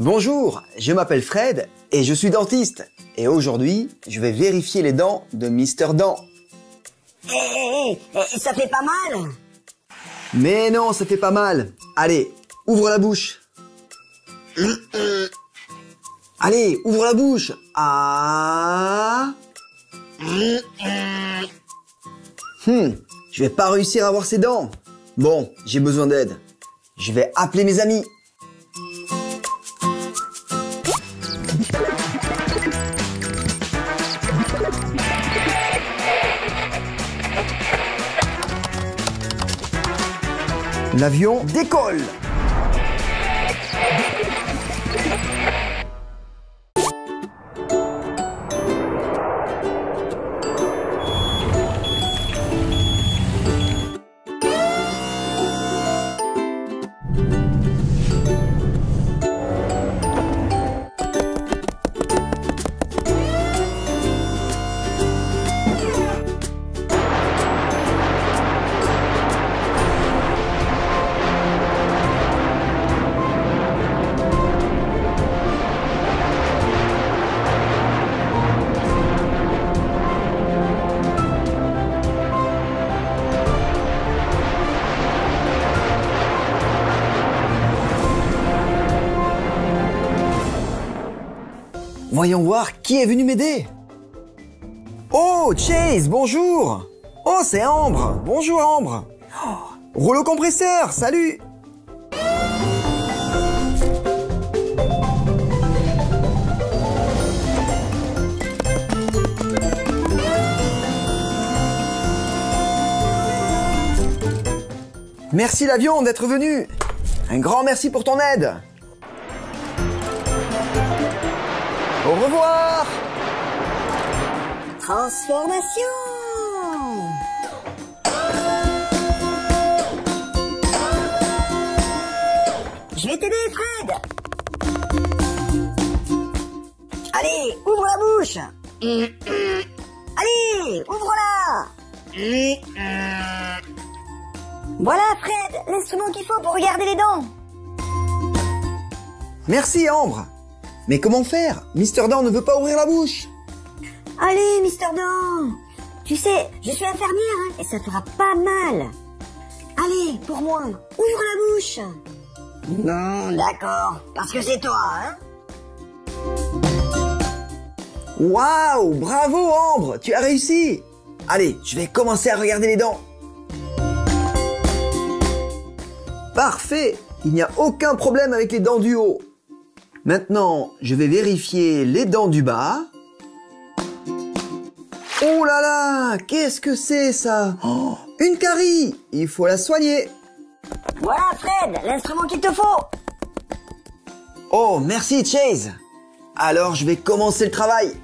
Bonjour, je m'appelle Fred et je suis dentiste. Et aujourd'hui, je vais vérifier les dents de Mister Dent. Ça fait pas mal. Mais non, ça fait pas mal. Allez, ouvre la bouche. Allez, ouvre la bouche. Ah. Je vais pas réussir à avoir ses dents. Bon, j'ai besoin d'aide. Je vais appeler mes amis. L'avion décolle. Voyons voir qui est venu m'aider. Oh, Chase, bonjour. Oh, c'est Ambre. Bonjour, Ambre. Oh, rouleau compresseur, salut. Merci l'avion d'être venu. Un grand merci pour ton aide. Au revoir. Transformation. Je vais t'aider, Fred. Allez, ouvre la bouche. Allez, ouvre-la. Voilà, Fred, l'instrument qu'il faut pour regarder les dents. Merci, Ambre. Mais comment faire? Mister Dent ne veut pas ouvrir la bouche. Allez, Mister Dent. Tu sais, je suis infirmière, hein, et ça fera pas mal. Allez, pour moi, ouvre la bouche. Non, d'accord, parce que c'est toi, hein. Waouh, bravo Ambre, tu as réussi. Allez, je vais commencer à regarder les dents. Parfait, il n'y a aucun problème avec les dents du haut. Maintenant, je vais vérifier les dents du bas. Oh là là, qu'est-ce que c'est ça? Oh, une carie, il faut la soigner. Voilà Fred, l'instrument qu'il te faut. Oh, merci Chase. Alors, je vais commencer le travail.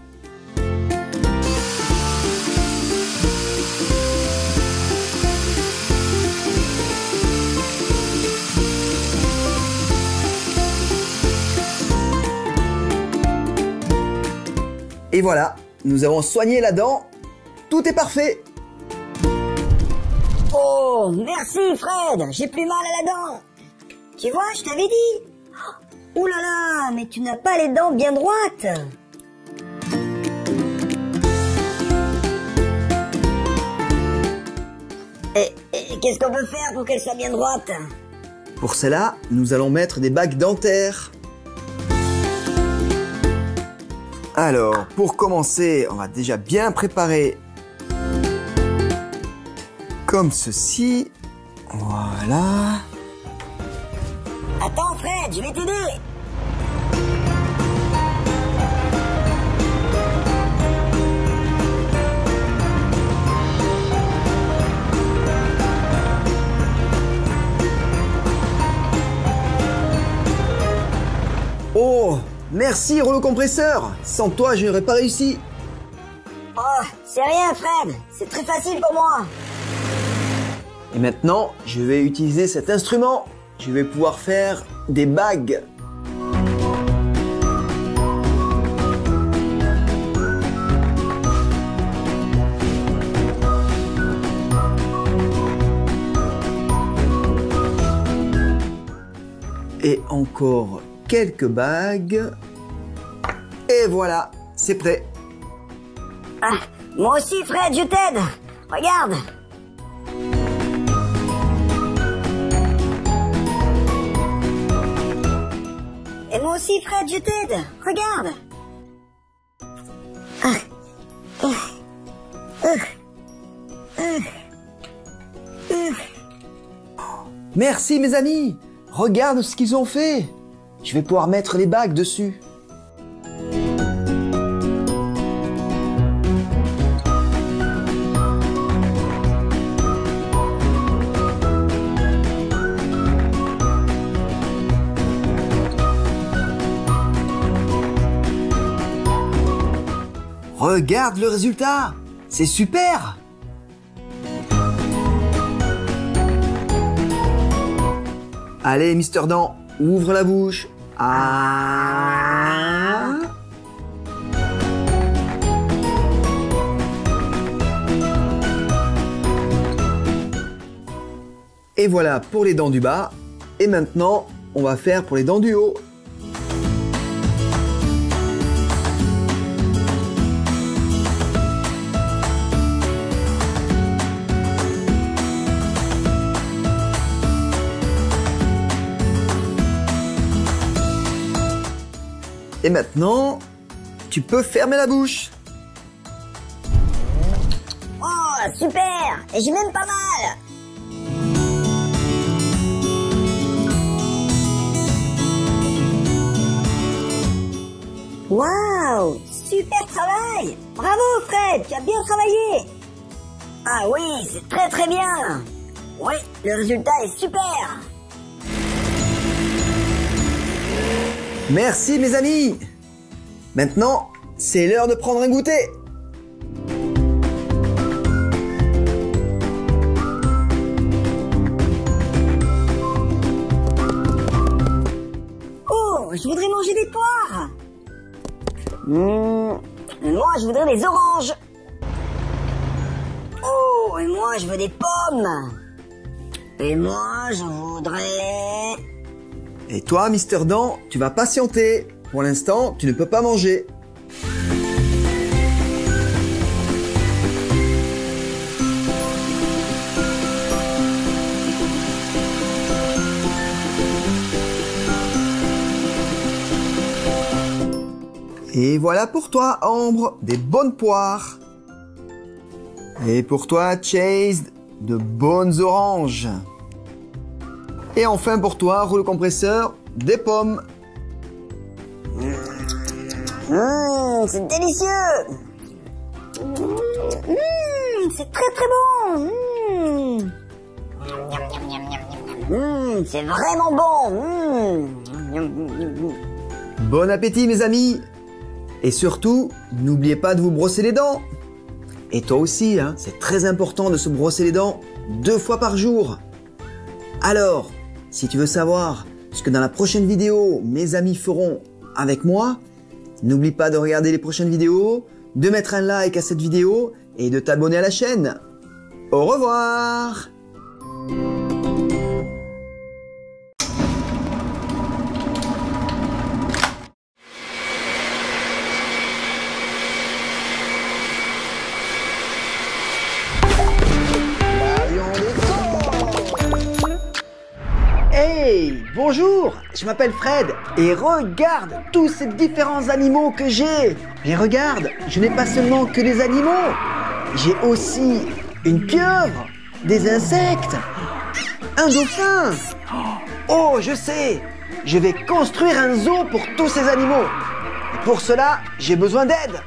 Et voilà, nous avons soigné la dent. Tout est parfait. Oh, merci Fred, j'ai plus mal à la dent. Tu vois, je t'avais dit. Oh là là, mais tu n'as pas les dents bien droites. Et qu'est-ce qu'on peut faire pour qu'elles soient bien droites? Pour cela, nous allons mettre des bagues dentaires. Alors, pour commencer, on va déjà bien préparer comme ceci. Voilà. Attends Fred, je vais t'aider. Oh, merci rouleau compresseur. Sans toi, je n'aurais pas réussi. Oh, c'est rien Fred, c'est très facile pour moi. Et maintenant, je vais utiliser cet instrument. Je vais pouvoir faire des bagues. Et encore quelques bagues. Et voilà, c'est prêt. Ah, moi aussi, Fred, je t'aide. Regarde. Et moi aussi, Fred, je t'aide. Regarde. Merci mes amis. Regarde ce qu'ils ont fait. Je vais pouvoir mettre les bagues dessus. Regarde le résultat. C'est super. Allez, Mister Dent, ouvre la bouche. Ah. Et voilà pour les dents du bas. Et maintenant, on va faire pour les dents du haut. Et maintenant, tu peux fermer la bouche. Oh, super. Et j'ai même pas mal. Waouh, super travail. Bravo, Fred, tu as bien travaillé. Ah oui, c'est très très bien. Oui, le résultat est super. Merci mes amis. Maintenant, c'est l'heure de prendre un goûter. Oh, je voudrais manger des poires. Moi, je voudrais des oranges. Oh, et moi, je veux des pommes. Et moi, je voudrais... Et toi, Mister Dent, tu vas patienter. Pour l'instant, tu ne peux pas manger. Et voilà pour toi, Ambre, des bonnes poires. Et pour toi, Chase, de bonnes oranges. Et enfin pour toi, rouleau compresseur, des pommes. C'est délicieux. C'est très très bon. C'est vraiment bon. Bon appétit mes amis. Et surtout, n'oubliez pas de vous brosser les dents. Et toi aussi, hein, c'est très important de se brosser les dents 2 fois par jour. Alors, si tu veux savoir ce que dans la prochaine vidéo, mes amis feront avec moi, n'oublie pas de regarder les prochaines vidéos, de mettre un like à cette vidéo et de t'abonner à la chaîne. Au revoir! Hey, bonjour, je m'appelle Fred et regarde tous ces différents animaux que j'ai. Et regarde, je n'ai pas seulement que des animaux, j'ai aussi une pieuvre, des insectes, un dauphin. Oh, je sais, je vais construire un zoo pour tous ces animaux. Et pour cela, j'ai besoin d'aide.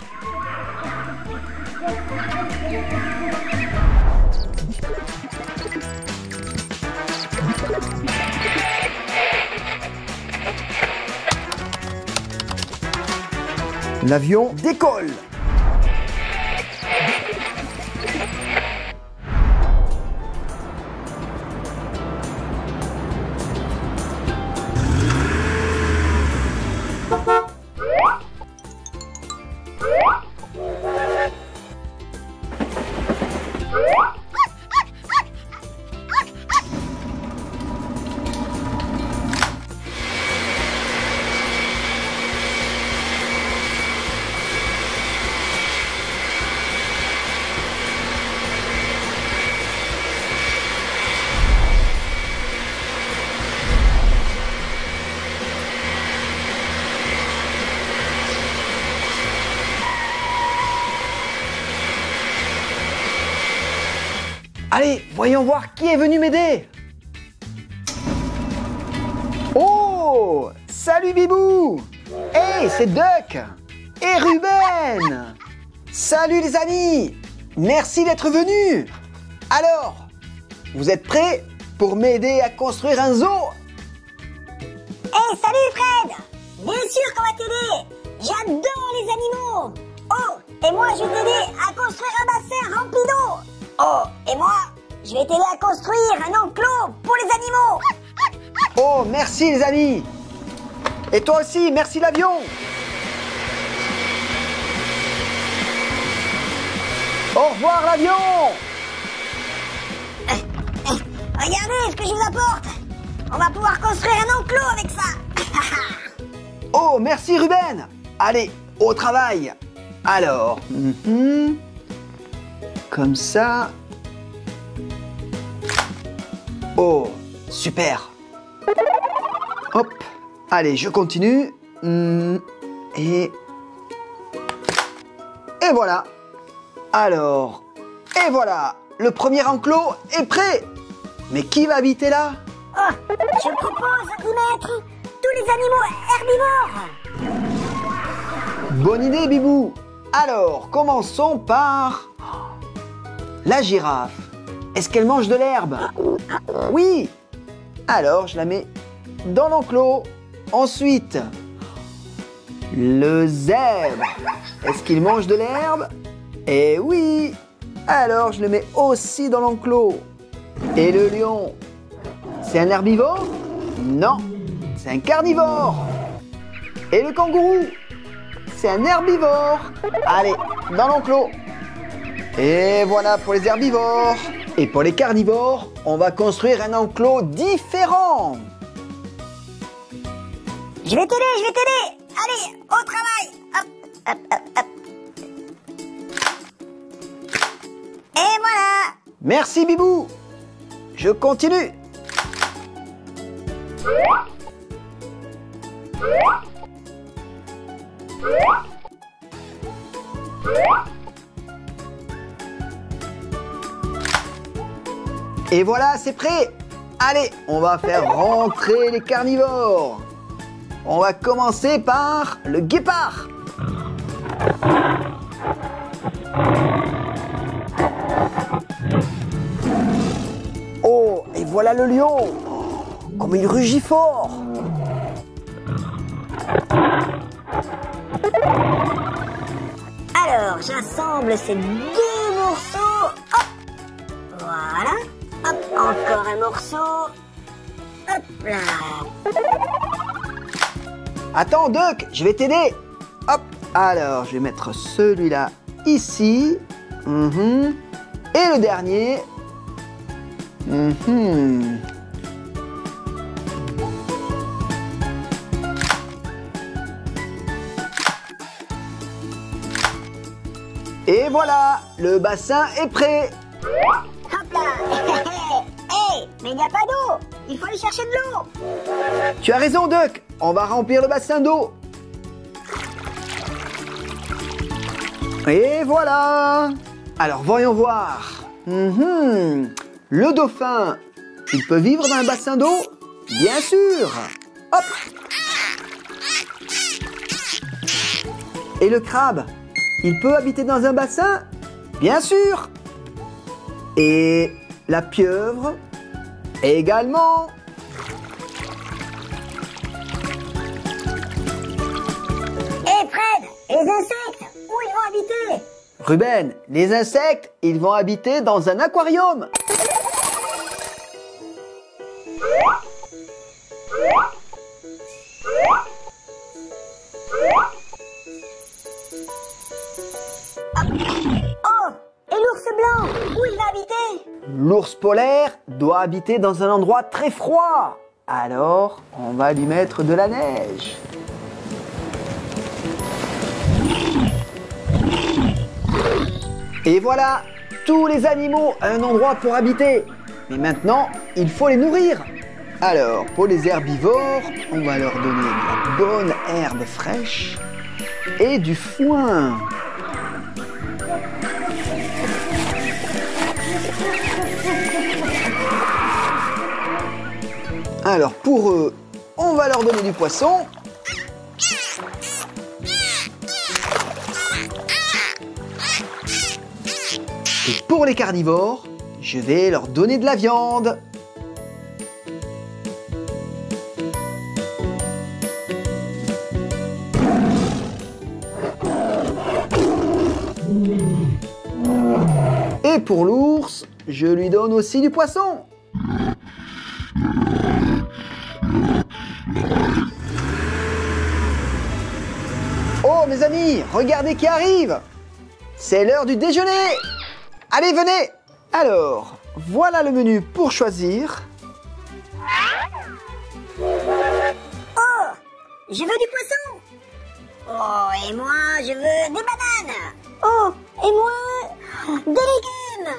L'avion décolle. Allez, voyons voir qui est venu m'aider. Oh, salut Bibou. Hey, c'est Duck et Ruben. Salut les amis. Merci d'être venus. Alors, vous êtes prêts pour m'aider à construire un zoo? Hey, salut Fred! Bien sûr qu'on va t'aider! J'adore les animaux! Oh, et moi je vais t'aider à construire un bassin rempli d'eau! Oh, et moi, je vais t'aider à construire un enclos pour les animaux! Oh, merci les amis. Et toi aussi, merci l'avion. Au revoir l'avion. Regardez ce que je vous apporte! On va pouvoir construire un enclos avec ça! Oh, merci Ruben. Allez, au travail. Alors, comme ça. Oh, super. Hop, allez, je continue. Et voilà. Alors, et voilà, le premier enclos est prêt. Mais qui va habiter là? Oh, je propose d'y mettre tous les animaux herbivores! Bonne idée, Bibou. Alors, commençons par la girafe. Est-ce qu'elle mange de l'herbe? Oui. Alors, je la mets dans l'enclos. Ensuite, le zèbre. Est-ce qu'il mange de l'herbe? Eh oui. Alors, je le mets aussi dans l'enclos. Et le lion, c'est un herbivore? Non, c'est un carnivore. Et le kangourou, c'est un herbivore. Allez, dans l'enclos. Et voilà pour les herbivores. Et pour les carnivores, on va construire un enclos différent. Je vais t'aider! Allez, au travail! Hop, hop, hop, hop. Et voilà! Merci Bibou. Je continue. Et voilà, c'est prêt. Allez, on va faire rentrer les carnivores. On va commencer par le guépard. Oh, et voilà le lion. Comme il rugit fort. Alors, j'assemble ces deux morceaux. Hop! Voilà. Hop, encore un morceau. Hop là. Attends, Duck, je vais t'aider. Hop, alors, je vais mettre celui-là ici. Et le dernier. Et voilà, le bassin est prêt. Hop là. Hey, mais il n'y a pas d'eau. Il faut aller chercher de l'eau. Tu as raison, Duck. On va remplir le bassin d'eau. Et voilà. Alors, voyons voir. Le dauphin, il peut vivre dans un bassin d'eau? Bien sûr. Hop. Et le crabe, il peut habiter dans un bassin? Bien sûr. Et la pieuvre également. Hé Fred, les insectes, où ils vont habiter? Ruben, les insectes, ils vont habiter dans un aquarium. Oh, et l'ours blanc, où il va habiter? L'ours polaire doit habiter dans un endroit très froid. Alors, on va lui mettre de la neige. Et voilà, tous les animaux ont un endroit pour habiter. Mais maintenant, il faut les nourrir. Alors, pour les herbivores, on va leur donner de la bonne herbe fraîche et du foin. Alors pour eux, on va leur donner du poisson. Et pour les carnivores, je vais leur donner de la viande. Et pour l'ours, je lui donne aussi du poisson. Oh mes amis, regardez qui arrive! C'est l'heure du déjeuner! Allez, venez! Alors, voilà le menu pour choisir. Oh, je veux du poisson. Oh, et moi, je veux des bananes. Oh, et moi, des légumes.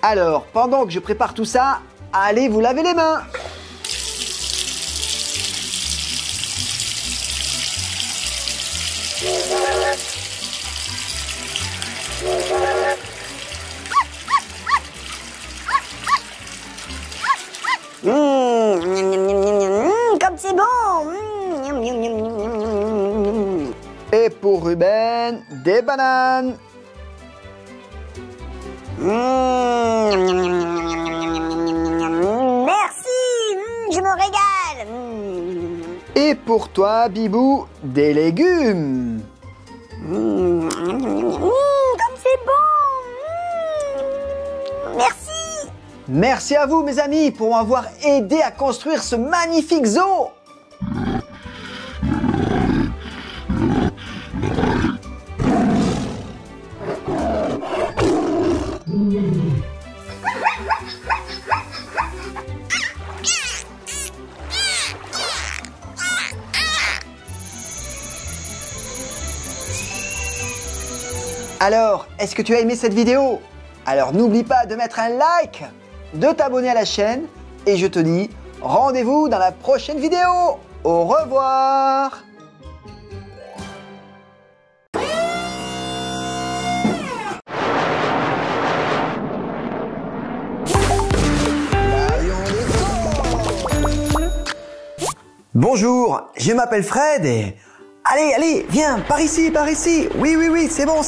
Alors, pendant que je prépare tout ça, allez vous laver les mains. Comme c'est bon. Et pour Ruben, des bananes. Merci, je me régale. Et pour toi, Bibou, des légumes. Comme c'est bon. Merci. Merci à vous, mes amis, pour m'avoir aidé à construire ce magnifique zoo. Alors, est-ce que tu as aimé cette vidéo? Alors n'oublie pas de mettre un like, de t'abonner à la chaîne et je te dis rendez-vous dans la prochaine vidéo. Au revoir. Bonjour, je m'appelle Fred et... Allez, viens, par ici. Oui, c'est bon.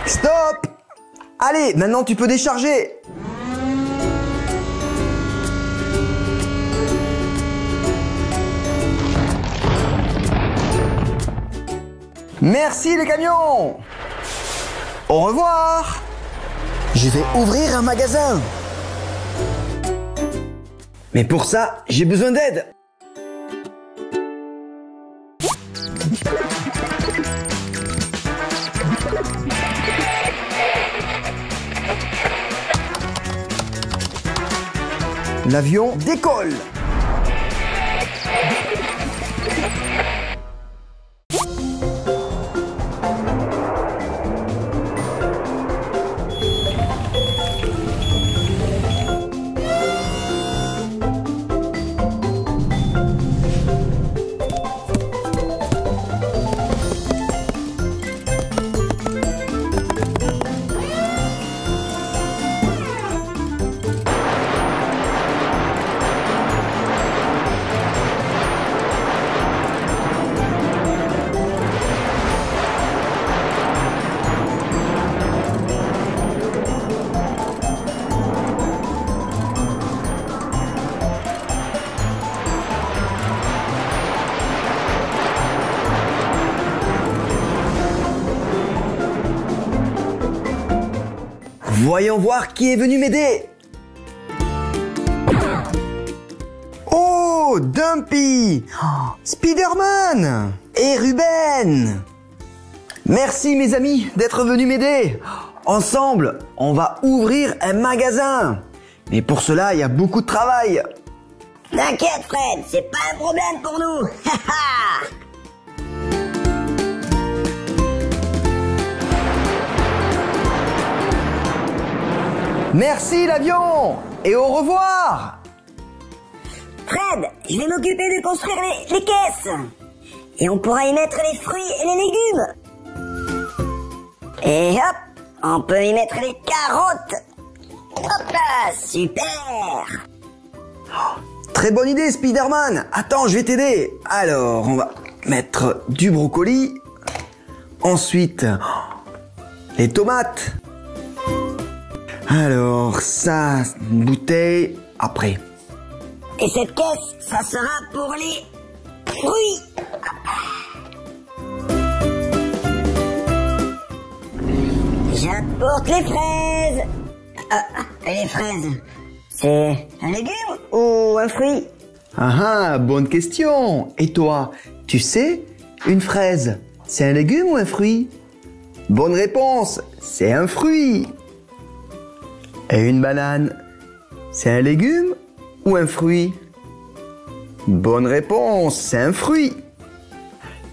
Stop! Allez, maintenant tu peux décharger. Merci les camions. Au revoir. Je vais ouvrir un magasin. Mais pour ça, j'ai besoin d'aide. L'avion décolle. Voyons voir qui est venu m'aider. Oh, Dumpy, Spider-Man et Ruben. Merci mes amis d'être venus m'aider. Ensemble, on va ouvrir un magasin. Mais pour cela, il y a beaucoup de travail. T'inquiète Fred, c'est pas un problème pour nous. Merci l'avion et au revoir. Fred, je vais m'occuper de construire les caisses. Et on pourra y mettre les fruits et les légumes. Et hop, on peut y mettre les carottes. Hop là, super. Très bonne idée, Spider-Man. Attends, je vais t'aider. Alors, on va mettre du brocoli. Ensuite, les tomates. Alors, ça, une bouteille, après. Et cette caisse, ça sera pour les fruits. J'apporte les fraises. Les fraises, c'est un légume ou un fruit? Ah, bonne question. Et toi, tu sais, une fraise, c'est un légume ou un fruit? Bonne réponse, c'est un fruit. Et une banane, c'est un légume ou un fruit? Bonne réponse, c'est un fruit.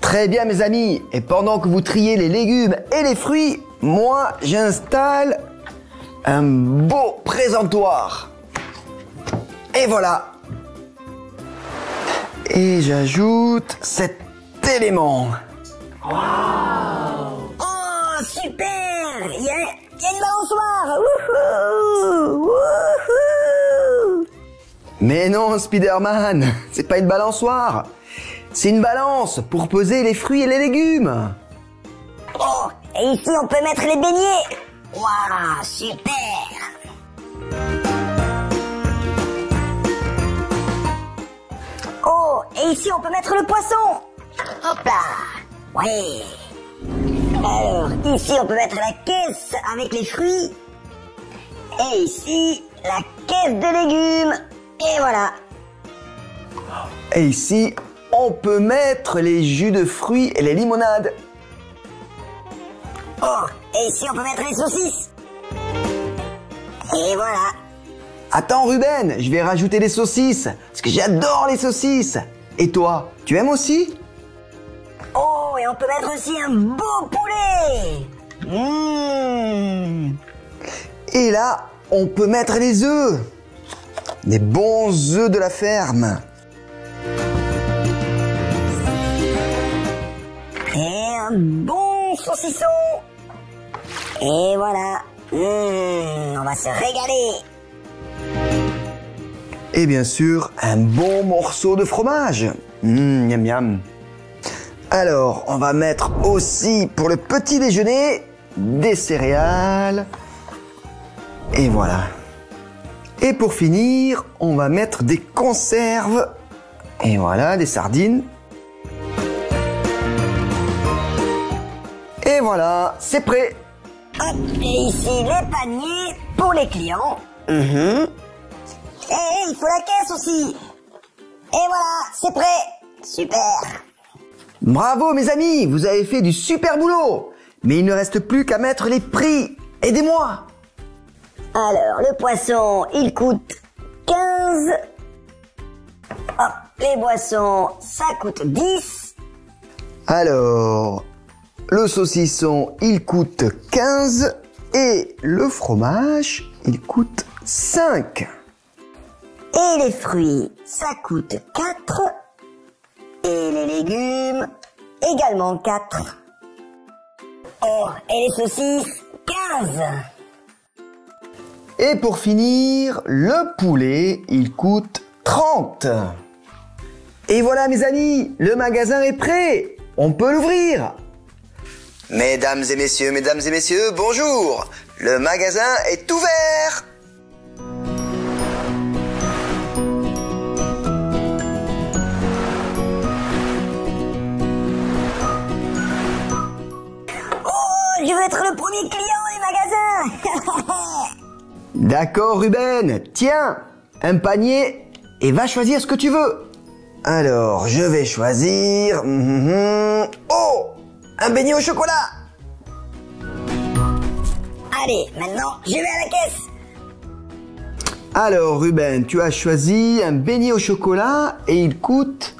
Très bien mes amis, et pendant que vous triez les légumes et les fruits, moi j'installe un beau présentoir. Et voilà. Et j'ajoute cet élément. Oh, super! Il y a une balançoire! Wouhou! Wouhou! Mais non, Spider-Man, c'est pas une balançoire. C'est une balance pour peser les fruits et les légumes. Oh, et ici on peut mettre les beignets. Waouh, super. Oh, et ici on peut mettre le poisson. Hop là. Oui. Alors, ici on peut mettre la caisse avec les fruits. Et ici, la caisse de légumes. Et voilà. Et ici, on peut mettre les jus de fruits et les limonades. Oh, et ici on peut mettre les saucisses. Et voilà. Attends Ruben, je vais rajouter les saucisses, parce que j'adore les saucisses. Et toi, tu aimes aussi? Oh, et on peut mettre aussi un beau poulet. Et là, on peut mettre les œufs. Des bons œufs de la ferme. Et un bon saucisson. Et voilà. On va se régaler. Et bien sûr, un bon morceau de fromage. Miam miam. Alors, on va mettre aussi pour le petit déjeuner des céréales. Et voilà. Et pour finir, on va mettre des conserves. Et voilà, des sardines. Et voilà, c'est prêt. Hop, et ici les paniers pour les clients. Et il faut la caisse aussi. Et voilà, c'est prêt. Super. Bravo mes amis, vous avez fait du super boulot. Mais il ne reste plus qu'à mettre les prix. Aidez-moi. Alors, le poisson, il coûte 15. Hop, les boissons, ça coûte 10. Alors, le saucisson, il coûte 15. Et le fromage, il coûte 5. Et les fruits, ça coûte 4. Et les légumes, également 4. Oh, et les saucisses, 15. Et pour finir, le poulet, il coûte 30. Et voilà mes amis, le magasin est prêt. On peut l'ouvrir. Mesdames et messieurs, bonjour. Le magasin est ouvert. Oh, je veux être le premier client du magasin. D'accord Ruben, tiens, un panier et va choisir ce que tu veux. Alors, je vais choisir... Oh, un beignet au chocolat. Allez, maintenant, je vais à la caisse. Alors Ruben, tu as choisi un beignet au chocolat et il coûte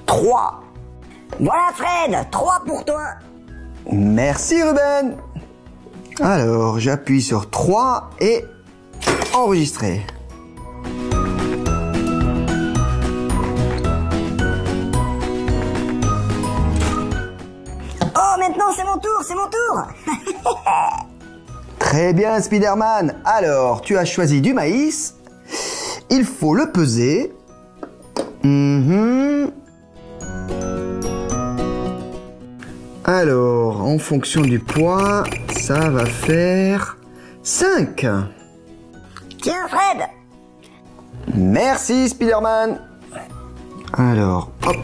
3. Voilà Fred, 3 pour toi. Merci Ruben. Alors, j'appuie sur 3 et enregistrer. Très bien, Spider-Man. Alors, tu as choisi du maïs. Il faut le peser. Alors, en fonction du poids, ça va faire 5. Tiens, Fred. Merci, Spider-Man. Alors, hop,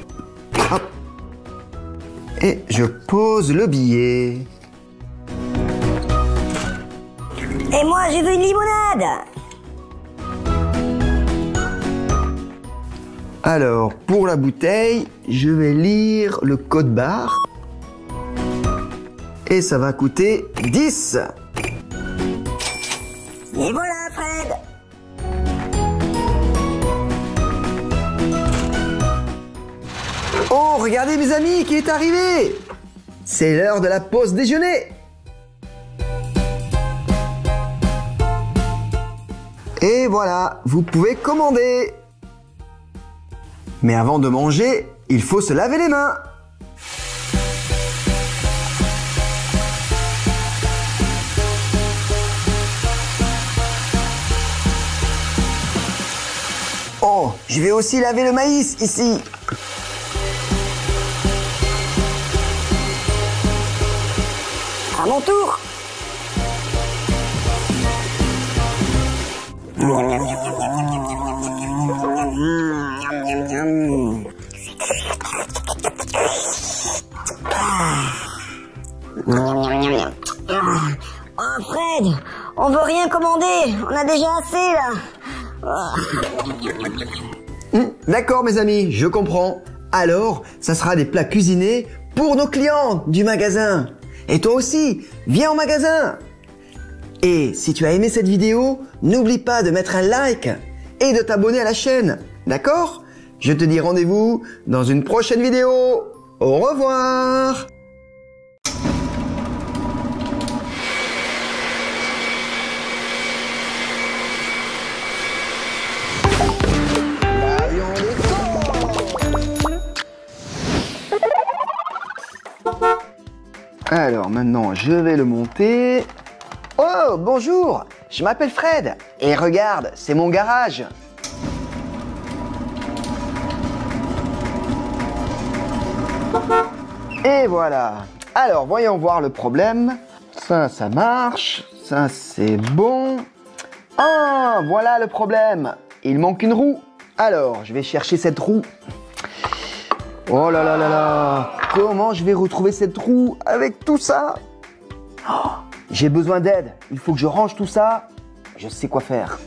hop. Et je pose le billet. Et moi, je veux une limonade. Alors, pour la bouteille, je vais lire le code barre. Et ça va coûter 10. Et voilà, Fred. Oh, regardez mes amis, qui est arrivé! C'est l'heure de la pause déjeuner. Et voilà, vous pouvez commander. Mais avant de manger, il faut se laver les mains. Oh, je vais aussi laver le maïs ici. À mon tour. Oh, Fred, on veut rien commander. On a déjà assez, là. D'accord, mes amis, je comprends. Alors, ça sera des plats cuisinés pour nos clients du magasin. Et toi aussi, viens au magasin. Et si tu as aimé cette vidéo, n'oublie pas de mettre un like et de t'abonner à la chaîne. D'accord? Je te dis rendez-vous dans une prochaine vidéo. Au revoir. Alors maintenant, je vais le monter. Oh, bonjour, je m'appelle Fred. Et regarde, c'est mon garage. Et voilà. Alors, voyons voir le problème. Ça marche. Ça, c'est bon. Ah, voilà le problème. Il manque une roue. Alors, je vais chercher cette roue. Oh là là là là. Comment je vais retrouver cette roue avec tout ça? Oh, j'ai besoin d'aide. Il faut que je range tout ça. Je sais quoi faire.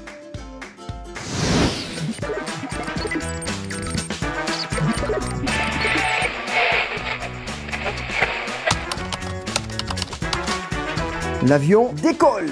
L'avion décolle.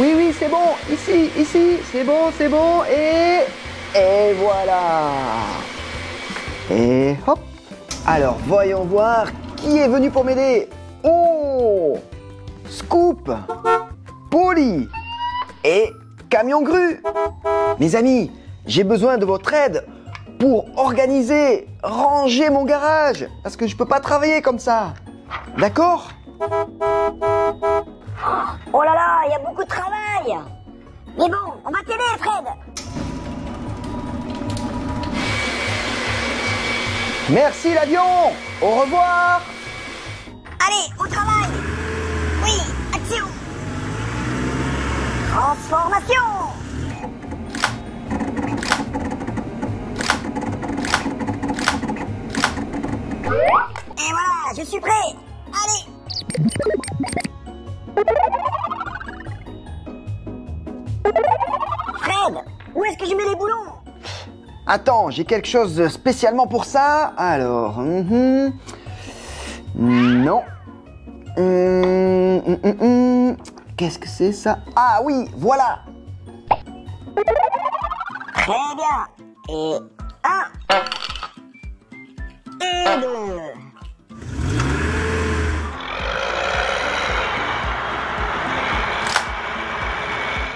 Oui, oui, c'est bon. Ici, c'est bon. Et voilà. Et hop. Alors, voyons voir qui est venu pour m'aider. Oh, Scoop, Polly et Camion Grue. Mes amis, j'ai besoin de votre aide pour organiser, ranger mon garage. Parce que je peux pas travailler comme ça. D'accord ? Oh là là, il y a beaucoup de travail. Mais bon, on va t'aider, Fred. Merci l'avion. Au revoir. Allez, au travail. Oui, action. Transformation. Et voilà, je suis prêt. Allez. Fred, où est-ce que je mets les boulons? Attends, j'ai quelque chose spécialement pour ça. Alors, non. Qu'est-ce que c'est ça? Ah oui, voilà. Très bien. Et 1. Et 2.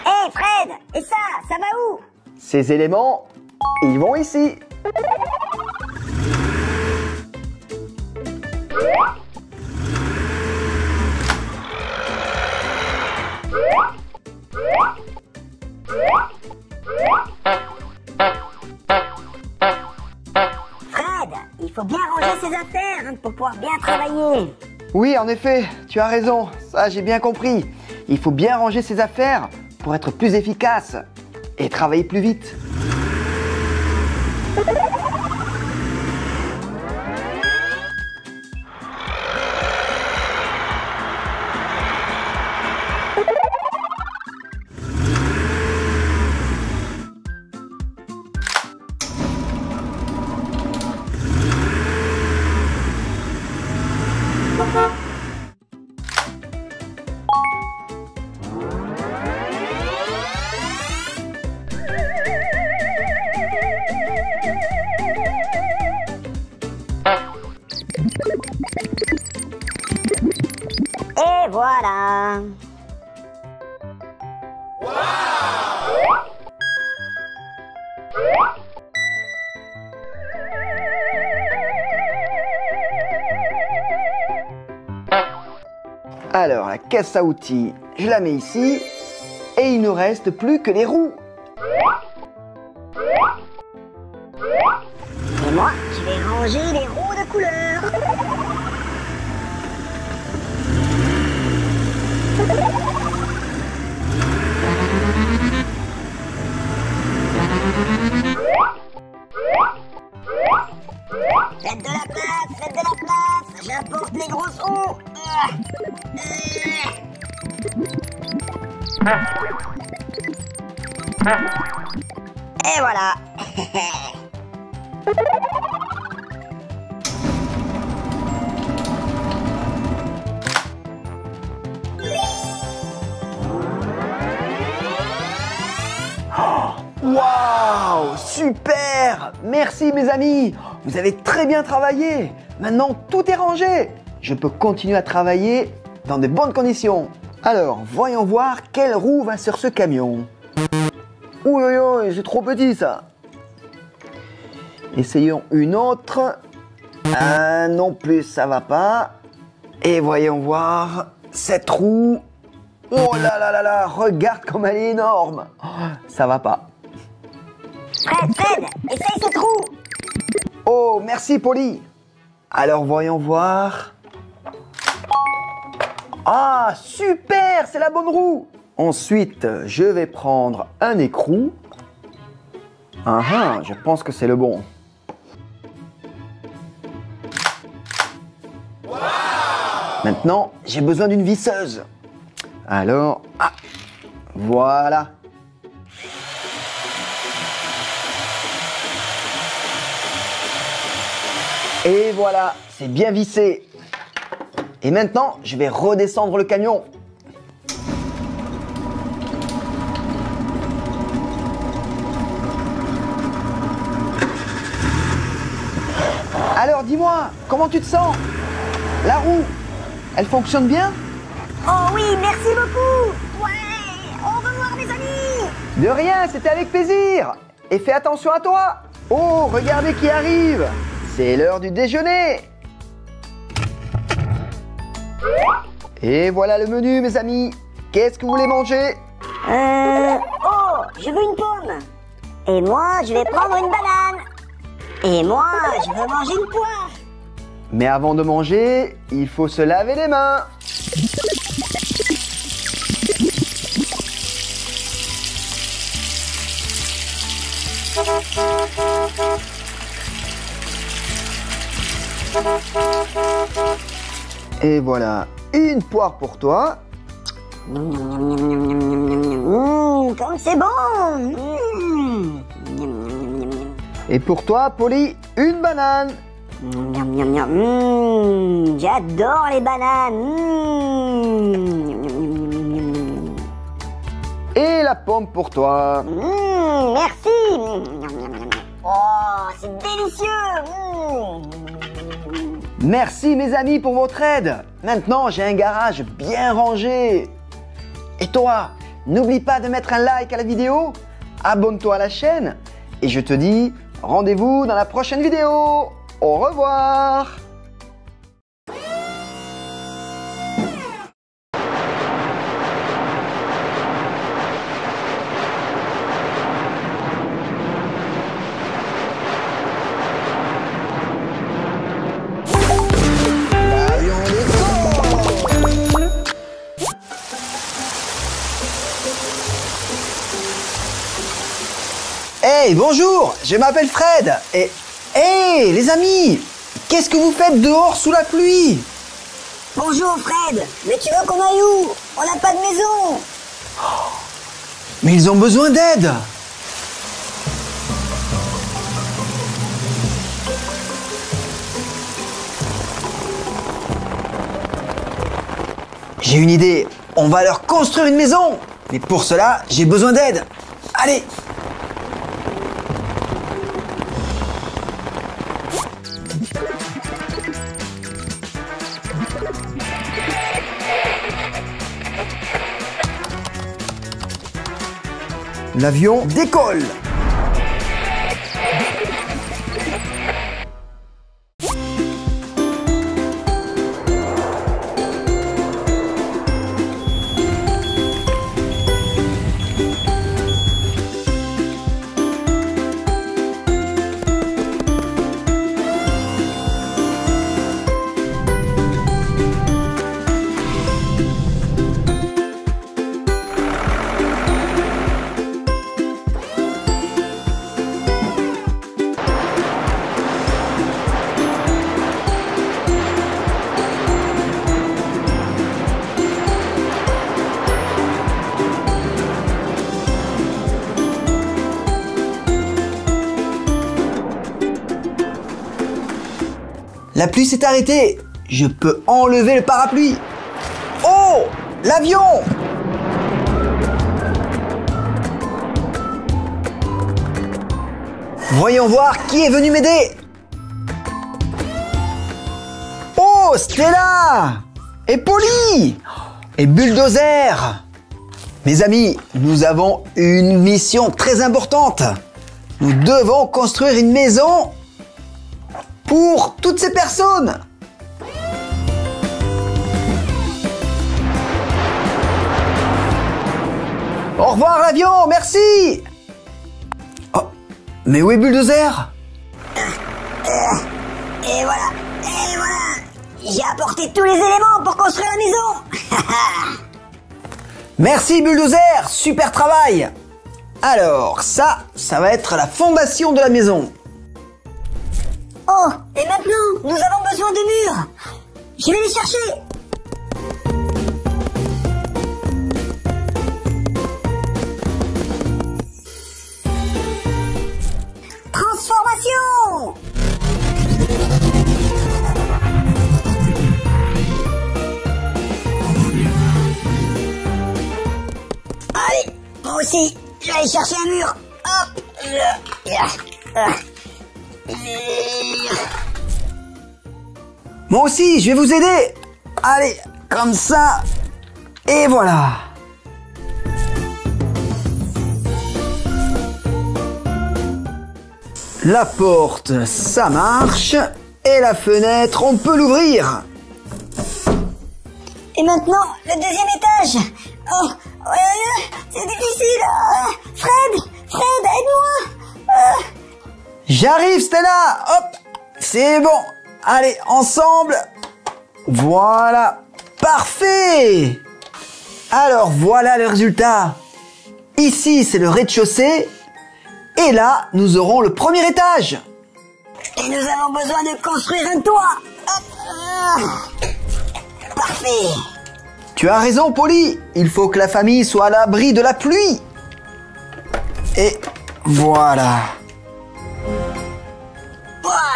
Hé Fred, et ça va où? Ces éléments, ils vont ici. Fred, il faut bien ranger ses affaires pour pouvoir bien travailler. Oui, en effet, tu as raison. Ça, j'ai bien compris. Il faut bien ranger ses affaires pour être plus efficace et travailler plus vite. Et voilà. Alors, la caisse à outils, je la mets ici. Et il ne reste plus que les roues. Et moi, je vais ranger les roues de couleur. Faites de la place, j'apporte les grosses roues. Et voilà. Waouh, super! Merci mes amis, vous avez très bien travaillé. Maintenant tout est rangé. Je peux continuer à travailler dans de bonnes conditions. Alors, voyons voir quelle roue va sur ce camion. Ouh, c'est trop petit ça. Essayons une autre. Ah, non plus, ça va pas. Et voyons voir cette roue. Oh là là là là, regarde comme elle est énorme. Ça va pas. Fred, essaye cette roue. Oh, merci Polly. Alors voyons voir. Ah, super, c'est la bonne roue. Ensuite, je vais prendre un écrou. Je pense que c'est le bon. Maintenant, j'ai besoin d'une visseuse. Alors, voilà. Et voilà, c'est bien vissé. Et maintenant, je vais redescendre le camion. Alors, dis-moi, comment tu te sens? La roue, elle fonctionne bien? Oh oui, merci beaucoup. Ouais, au revoir mes amis. De rien, c'était avec plaisir. Et fais attention à toi. Oh, regardez qui arrive. C'est l'heure du déjeuner. Et voilà le menu, mes amis. Qu'est-ce que vous voulez manger? Oh, je veux une pomme. Et moi, je vais prendre une banane. Et moi, je veux manger une poire. Mais avant de manger, il faut se laver les mains. Et voilà, une poire pour toi. Comme c'est bon. Et pour toi, Polly, une banane. Miam, miam, miam. J'adore les bananes. Et la pomme pour toi. Merci. Oh, c'est délicieux. Merci mes amis pour votre aide. Maintenant, j'ai un garage bien rangé. Et toi, n'oublie pas de mettre un like à la vidéo, abonne-toi à la chaîne et je te dis rendez-vous dans la prochaine vidéo. Au revoir. Hey, bonjour, je m'appelle Fred et... Hey, les amis, qu'est-ce que vous faites dehors sous la pluie? Bonjour Fred, mais tu veux qu'on aille où? On n'a pas de maison. Mais ils ont besoin d'aide. J'ai une idée, on va leur construire une maison. Mais pour cela, j'ai besoin d'aide. Allez! L'avion décolle. La pluie s'est arrêtée. Je peux enlever le parapluie. Oh, l'avion! Voyons voir qui est venu m'aider. Oh, Stella! Et Polly! Et Bulldozer! Mes amis, nous avons une mission très importante. Nous devons construire une maison pour toutes ces personnes. Au revoir l'avion, merci. Oh, mais où est Bulldozer? Et voilà. J'ai apporté tous les éléments pour construire la maison. Merci Bulldozer, super travail. Alors, ça va être la fondation de la maison. Oh, et maintenant, nous avons besoin de murs. Je vais les chercher. Transformation. Allez, moi aussi, je vais aller chercher un mur. Hop. Moi aussi, je vais vous aider. Allez, comme ça. Et voilà. La porte, ça marche. Et la fenêtre, on peut l'ouvrir. Et maintenant, le deuxième étage. Oh, c'est difficile. Fred, aide-moi. J'arrive, Stella. Hop, c'est bon. Allez, ensemble. Voilà. Parfait. Alors, voilà le résultat. Ici, c'est le rez-de-chaussée. Et là, nous aurons le premier étage. Et nous avons besoin de construire un toit. Hop. Parfait. Tu as raison, Polly. Il faut que la famille soit à l'abri de la pluie. Et voilà.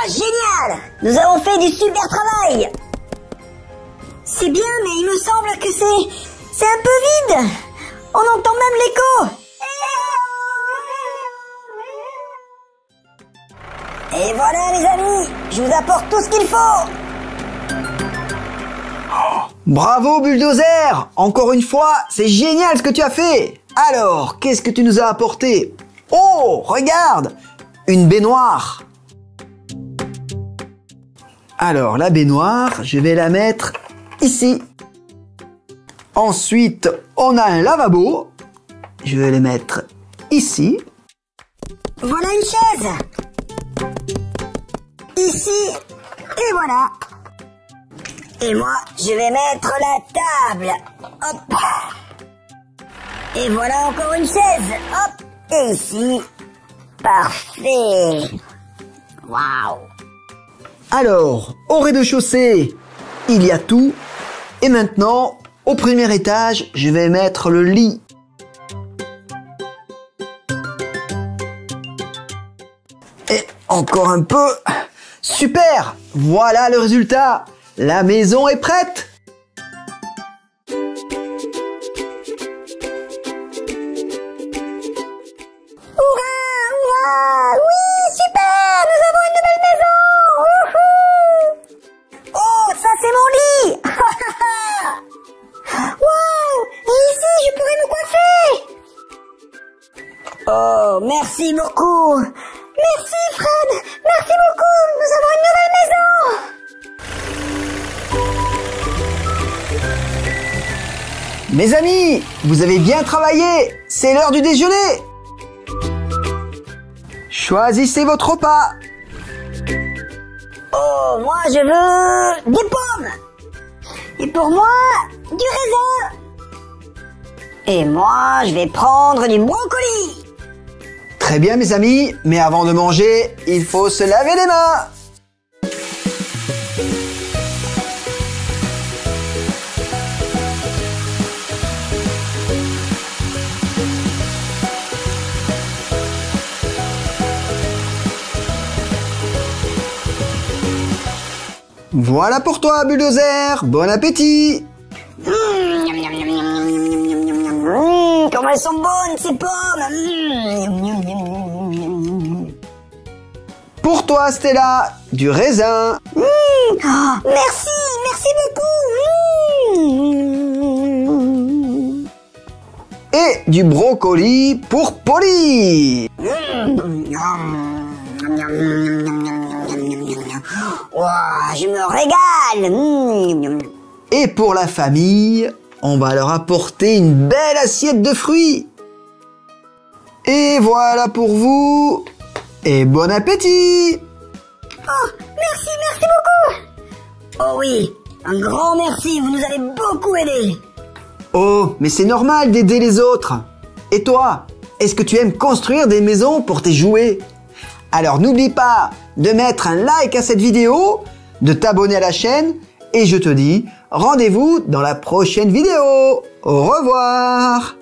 génial! Nous avons fait du super travail! C'est bien, mais il me semble que c'est un peu vide! On entend même l'écho! Et voilà les amis, je vous apporte tout ce qu'il faut! Bravo Bulldozer! Encore une fois, c'est génial ce que tu as fait! Alors, qu'est-ce que tu nous as apporté? Oh, regarde! Une baignoire! Alors, la baignoire, je vais la mettre ici. Ensuite, on a un lavabo. Je vais le mettre ici. Voilà une chaise! Ici, et voilà! Et moi, je vais mettre la table. Hop. Et voilà encore une chaise. Hop. Et ici. Parfait. Waouh. Alors, au rez-de-chaussée, il y a tout. Et maintenant, au premier étage, je vais mettre le lit. Et encore un peu. Super! Voilà le résultat. La maison est prête! Hurrah! Hurrah! Oui, super! Nous avons une nouvelle maison! Wouhou! Oh, ça c'est mon lit! Waouh! Et ici, je pourrais me coiffer! Oh, merci beaucoup! Merci Fred! Merci beaucoup! Nous avons une nouvelle maison! Mes amis, vous avez bien travaillé. C'est l'heure du déjeuner. Choisissez votre repas. Oh, moi je veux des pommes. Et pour moi, du raisin. Et moi, je vais prendre du brocoli. Très bien mes amis, mais avant de manger, il faut se laver les mains. Voilà pour toi, Bulldozer. Bon appétit. Comment elles sont bonnes, ces pommes. Pour toi, Stella, du raisin. Oh, merci, merci beaucoup. Et du brocoli pour Polly. Ouah, je me régale. Et pour la famille, on va leur apporter une belle assiette de fruits. Et voilà pour vous. Et bon appétit. Oh, merci, merci beaucoup. Oh oui, un grand merci, vous nous avez beaucoup aidés. Oh, mais c'est normal d'aider les autres. Et toi, est-ce que tu aimes construire des maisons pour tes jouets? Alors n'oublie pas de mettre un like à cette vidéo, de t'abonner à la chaîne, et je te dis rendez-vous dans la prochaine vidéo. Au revoir.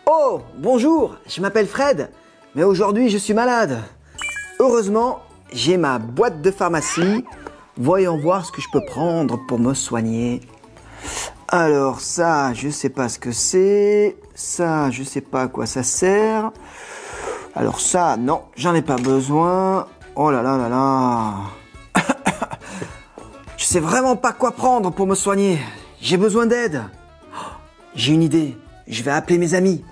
Oh, bonjour, je m'appelle Fred, mais aujourd'hui je suis malade. Heureusement, j'ai ma boîte de pharmacie. Voyons voir ce que je peux prendre pour me soigner. Alors ça, je sais pas ce que c'est. Ça, je sais pas à quoi ça sert. Alors ça, non, j'en ai pas besoin. Oh là là là là. Je sais vraiment pas quoi prendre pour me soigner. J'ai besoin d'aide. J'ai une idée. Je vais appeler mes amis.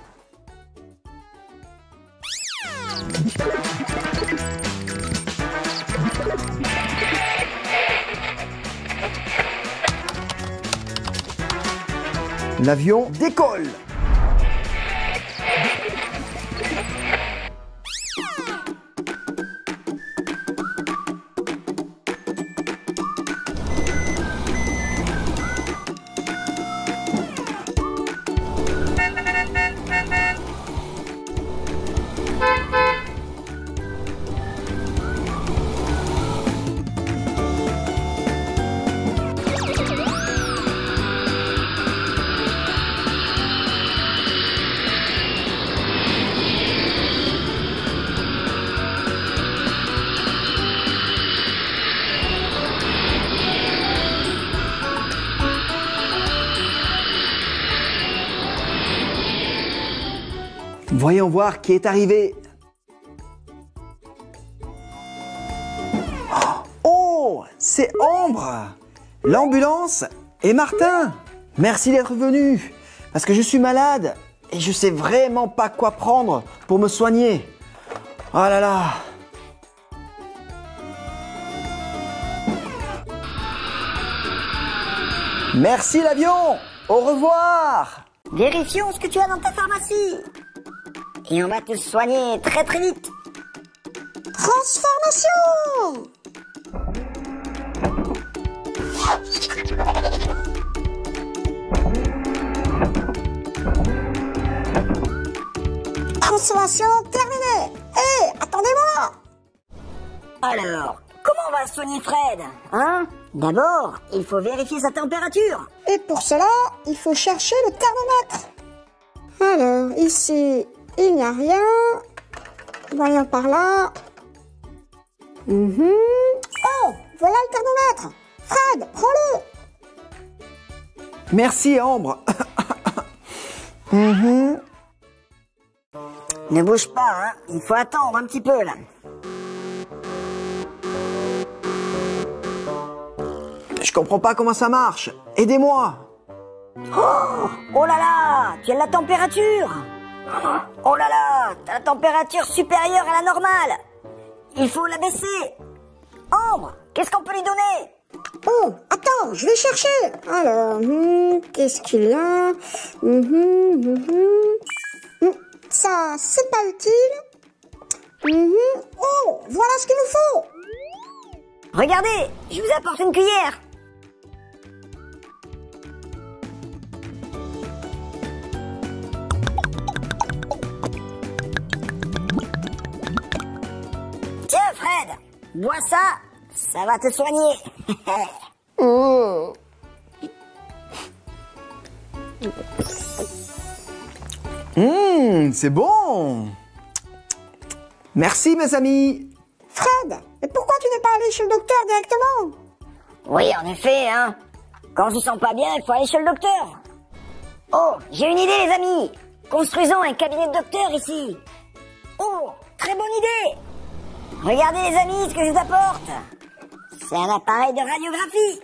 L'avion décolle. Voyons voir qui est arrivé. Oh, c'est Ambre, l'ambulance et Martin. Merci d'être venu, parce que je suis malade et je sais vraiment pas quoi prendre pour me soigner. Oh là là. Merci l'avion. Au revoir. Vérifions ce que tu as dans ta pharmacie. Et on va te soigner très très vite. Transformation! Transformation terminée. Hé, attendez-moi! Alors, comment on va soigner Fred, hein? D'abord, il faut vérifier sa température. Et pour cela, il faut chercher le thermomètre. Alors, ici, il n'y a rien. Voyons par là. Oh, voilà le thermomètre. Fred, prends-le. Merci Ambre. Ne bouge pas, hein. Il faut attendre un petit peu, là. Je comprends pas comment ça marche. Aidez-moi. Oh là là, tu as de la température. Oh là là, t'as la température supérieure à la normale. Il faut la baisser. Ambre, qu'est-ce qu'on peut lui donner? Oh, attends, je vais chercher. Alors, qu'est-ce qu'il y a? Ça, c'est pas utile. Oh, voilà ce qu'il nous faut. Regardez, je vous apporte une cuillère. Tiens, Fred, bois ça, ça va te soigner. C'est bon. Merci mes amis. Fred, mais pourquoi tu n'es pas allé chez le docteur directement? Oui, en effet, hein. Quand on se sent pas bien, il faut aller chez le docteur. Oh, j'ai une idée, les amis. Construisons un cabinet de docteur ici. Oh, très bonne idée. Regardez, les amis, ce que je vous apporte. C'est un appareil de radiographie.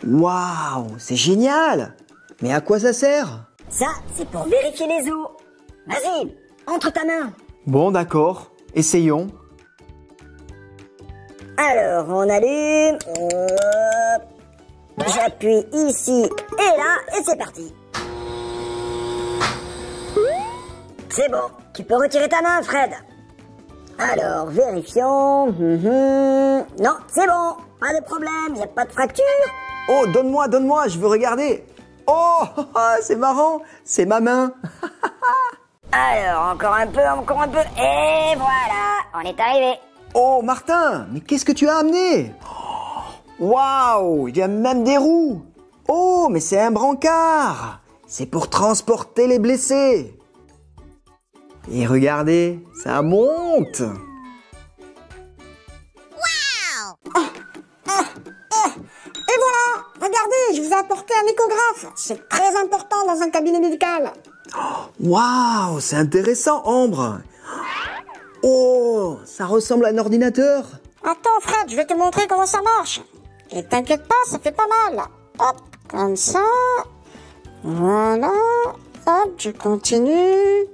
Waouh, c'est génial. Mais à quoi ça sert? Ça, c'est pour vérifier les os. Vas-y, entre ta main. Bon, d'accord. Essayons. Alors, on allume. Hop. J'appuie ici et là, et c'est parti. C'est bon, tu peux retirer ta main, Fred. Alors, vérifions. Non, c'est bon, pas de problème, il n'y a pas de fracture. Oh, donne-moi, je veux regarder. Oh, c'est marrant, c'est ma main. Alors, encore un peu, et voilà, on est arrivé. Oh, Martin, mais qu'est-ce que tu as amené? Waouh, il y a même des roues. Oh, mais c'est un brancard. C'est pour transporter les blessés. Et regardez, ça monte. Et voilà, regardez, je vous ai apporté un échographe. C'est très important dans un cabinet médical. Waouh, c'est intéressant, Ambre. Oh, ça ressemble à un ordinateur. Attends, Fred, je vais te montrer comment ça marche. Et t'inquiète pas, ça fait pas mal. Hop, comme ça. Voilà. Hop, je continue.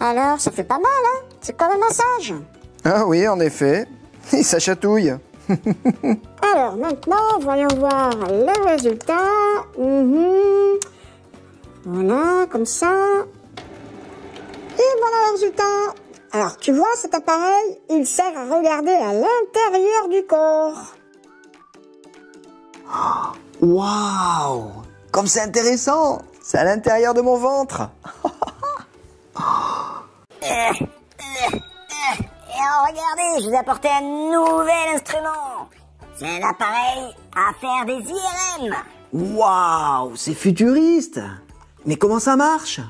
Alors, ça fait pas mal, hein? C'est comme un massage. Ah oui, en effet. Ça chatouille. Alors, maintenant, voyons voir le résultat. Voilà, comme ça. Et voilà le résultat. Alors, tu vois, cet appareil, il sert à regarder à l'intérieur du corps. Waouh, comme c'est intéressant. C'est à l'intérieur de mon ventre. Et alors, regardez, je vous ai apporté un nouvel instrument. C'est un appareil à faire des IRM. Waouh, c'est futuriste. Mais comment ça marche?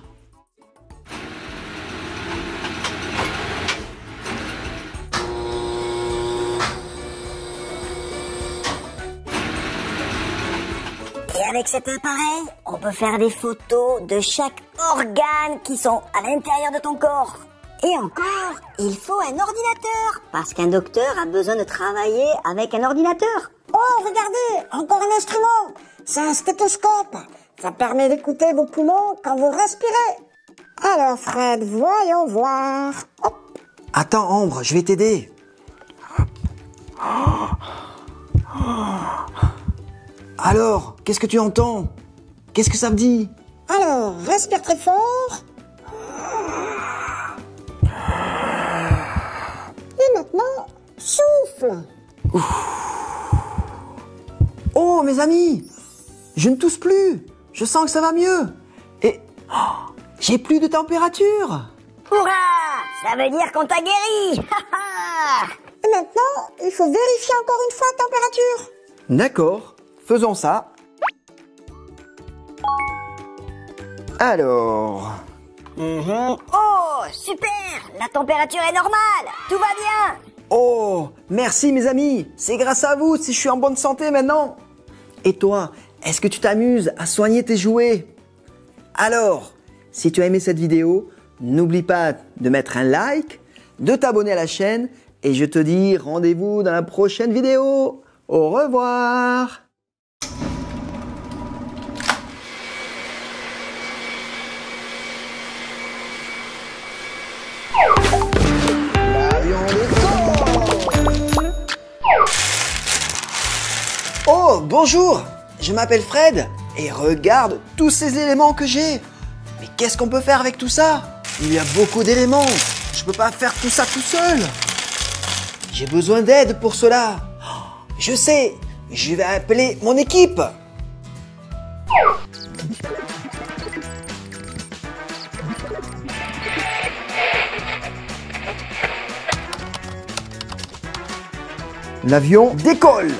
Et avec cet appareil, on peut faire des photos de chaque organe qui sont à l'intérieur de ton corps. Et encore, il faut un ordinateur, parce qu'un docteur a besoin de travailler avec un ordinateur. Oh, regardez, encore un instrument. C'est un stéthoscope. Ça permet d'écouter vos poumons quand vous respirez. Alors Fred, voyons voir. Hop. Attends Ambre, je vais t'aider. Alors, qu'est-ce que tu entends? Qu'est-ce que ça me dit? Alors, respire très fort. Et maintenant, souffle. Oh mes amis, je ne tousse plus. Je sens que ça va mieux. Et j'ai plus de température. Hurrah! Ça veut dire qu'on t'a guéri. Et maintenant, il faut vérifier encore une fois la température. D'accord, faisons ça. Alors... Oh, super! La température est normale. Tout va bien. Oh, merci mes amis. C'est grâce à vous si je suis en bonne santé maintenant. Et toi, est-ce que tu t'amuses à soigner tes jouets? Alors, si tu as aimé cette vidéo, n'oublie pas de mettre un like, de t'abonner à la chaîne et je te dis rendez-vous dans la prochaine vidéo. Au revoir. Oh, bonjour! Je m'appelle Fred et regarde tous ces éléments que j'ai. Mais qu'est-ce qu'on peut faire avec tout ça? Il y a beaucoup d'éléments. Je peux pas faire tout ça tout seul. J'ai besoin d'aide pour cela. Je sais, je vais appeler mon équipe. L'avion décolle.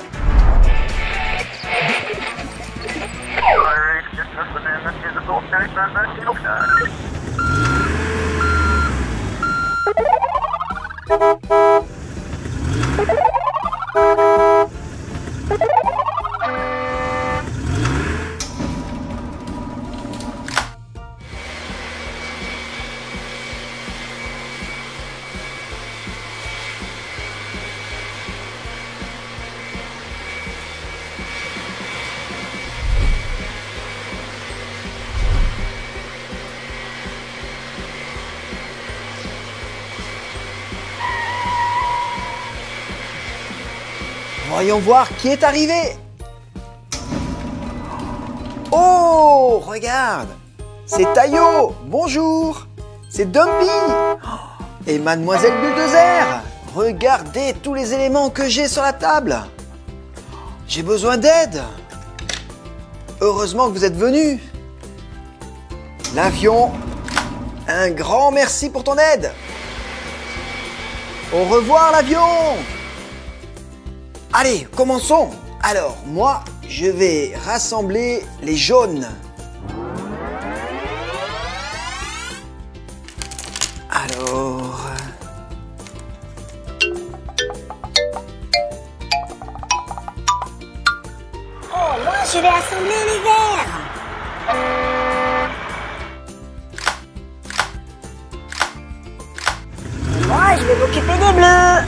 Voyons voir qui est arrivé. Oh, regarde. C'est Tayo. Bonjour. C'est Dumpy. Et Mademoiselle Bulldozer. Regardez tous les éléments que j'ai sur la table. J'ai besoin d'aide. Heureusement que vous êtes venus. L'avion, un grand merci pour ton aide. Au revoir l'avion. Allez, commençons. Alors, moi, je vais rassembler les jaunes. Alors... Oh, moi, je vais assembler les verts. Moi, je vais m'occuper des bleus.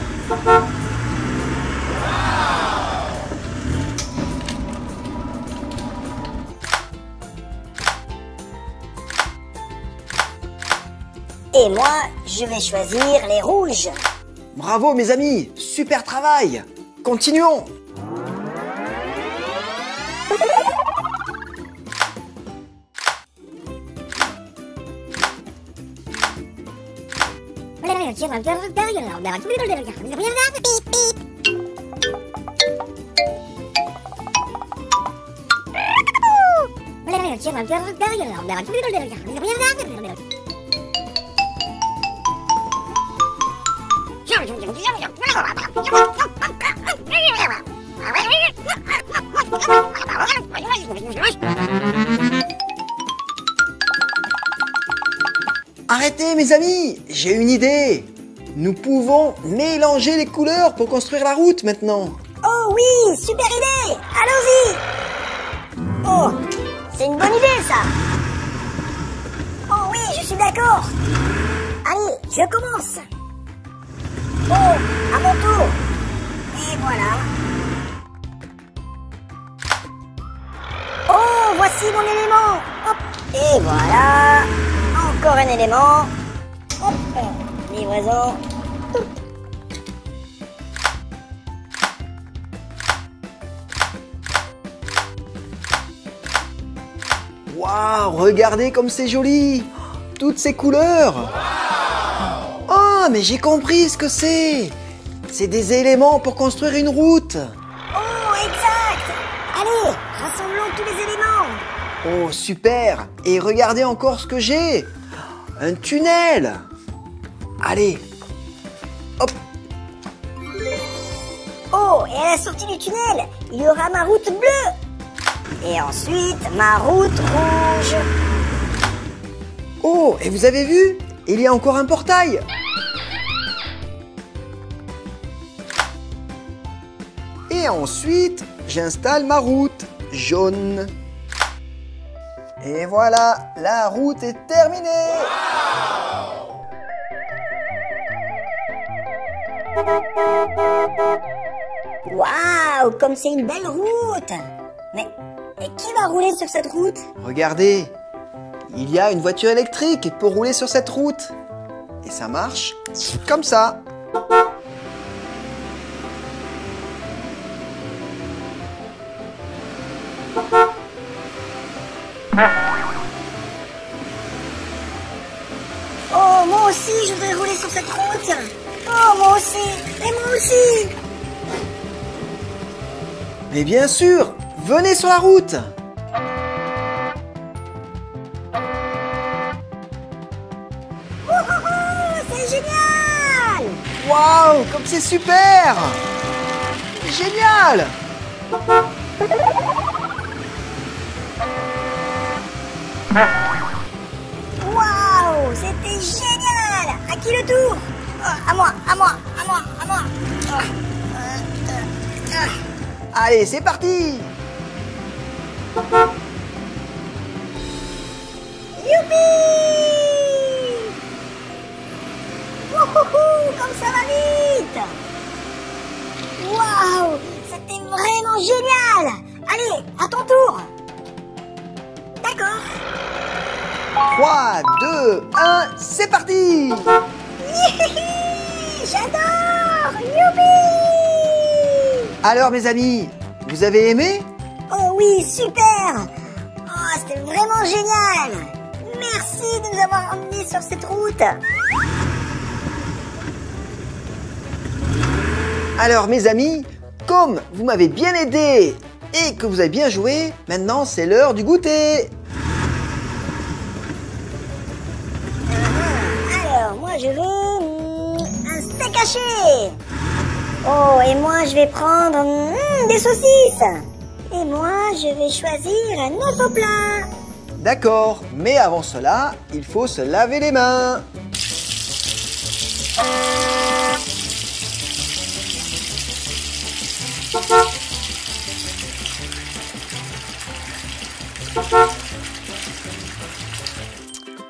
Et moi, je vais choisir les rouges. Bravo mes amis, super travail. Continuons. Arrêtez mes amis, j'ai une idée. Nous pouvons mélanger les couleurs pour construire la route maintenant. Oh oui, super idée. Allons-y. Oh, c'est une bonne idée ça. Oh oui, je suis d'accord. Allez, je commence. Oh, à mon tour. Et voilà. Oh, voici mon élément. Hop, et voilà. Encore un élément. Hop, livraison. Waouh, regardez comme c'est joli. Toutes ces couleurs. Oh, mais j'ai compris ce que c'est. C'est des éléments pour construire une route. Oh, exact. Allez, rassemblons tous les éléments. Oh, super. Et regardez encore ce que j'ai. Un tunnel. Allez. Hop. Oh, et à la sortie du tunnel, il y aura ma route bleue. Et ensuite, ma route rouge. Oh, et vous avez vu? Il y a encore un portail. Et ensuite, j'installe ma route jaune. Et voilà, la route est terminée. Waouh, comme c'est une belle route. Mais qui va rouler sur cette route? Regardez, il y a une voiture électrique pour rouler sur cette route. Et ça marche comme ça. Oh, moi aussi, je voudrais rouler sur cette route. Oh, moi aussi. Et moi aussi. Mais bien sûr, venez sur la route. C'est génial. Waouh, comme c'est super. Génial. Waouh, c'était génial. À qui le tour? À moi, à moi, à moi, à moi. Allez, c'est parti. Youpi! Wouhou, comme ça va vite! Waouh, c'était vraiment génial! Allez, à ton tour! D'accord. 3, 2, 1, c'est parti. J'adore! Youpi! Alors mes amis, vous avez aimé? Oh oui, super! Oh, c'était vraiment génial! Merci de nous avoir emmenés sur cette route! Alors mes amis, comme vous m'avez bien aidé et que vous avez bien joué, maintenant c'est l'heure du goûter. Alors, moi je veux un steak haché! Oh, et moi je vais prendre des saucisses! Et moi je vais choisir un œuf au plat! D'accord, mais avant cela, il faut se laver les mains.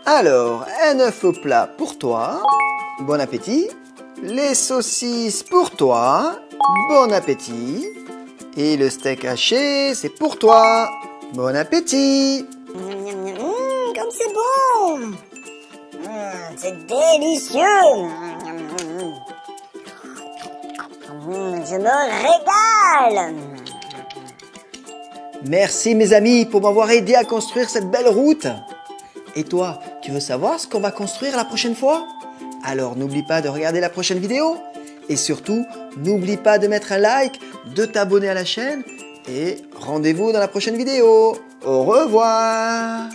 Alors, un œuf au plat pour toi. Bon appétit. Les saucisses pour toi. Bon appétit. Et le steak haché, c'est pour toi. Bon appétit. Comme c'est bon! C'est délicieux! Je me régale! Merci mes amis pour m'avoir aidé à construire cette belle route. Et toi, tu veux savoir ce qu'on va construire la prochaine fois? Alors n'oublie pas de regarder la prochaine vidéo. Et surtout, n'oublie pas de mettre un like, de t'abonner à la chaîne. Et rendez-vous dans la prochaine vidéo. Au revoir.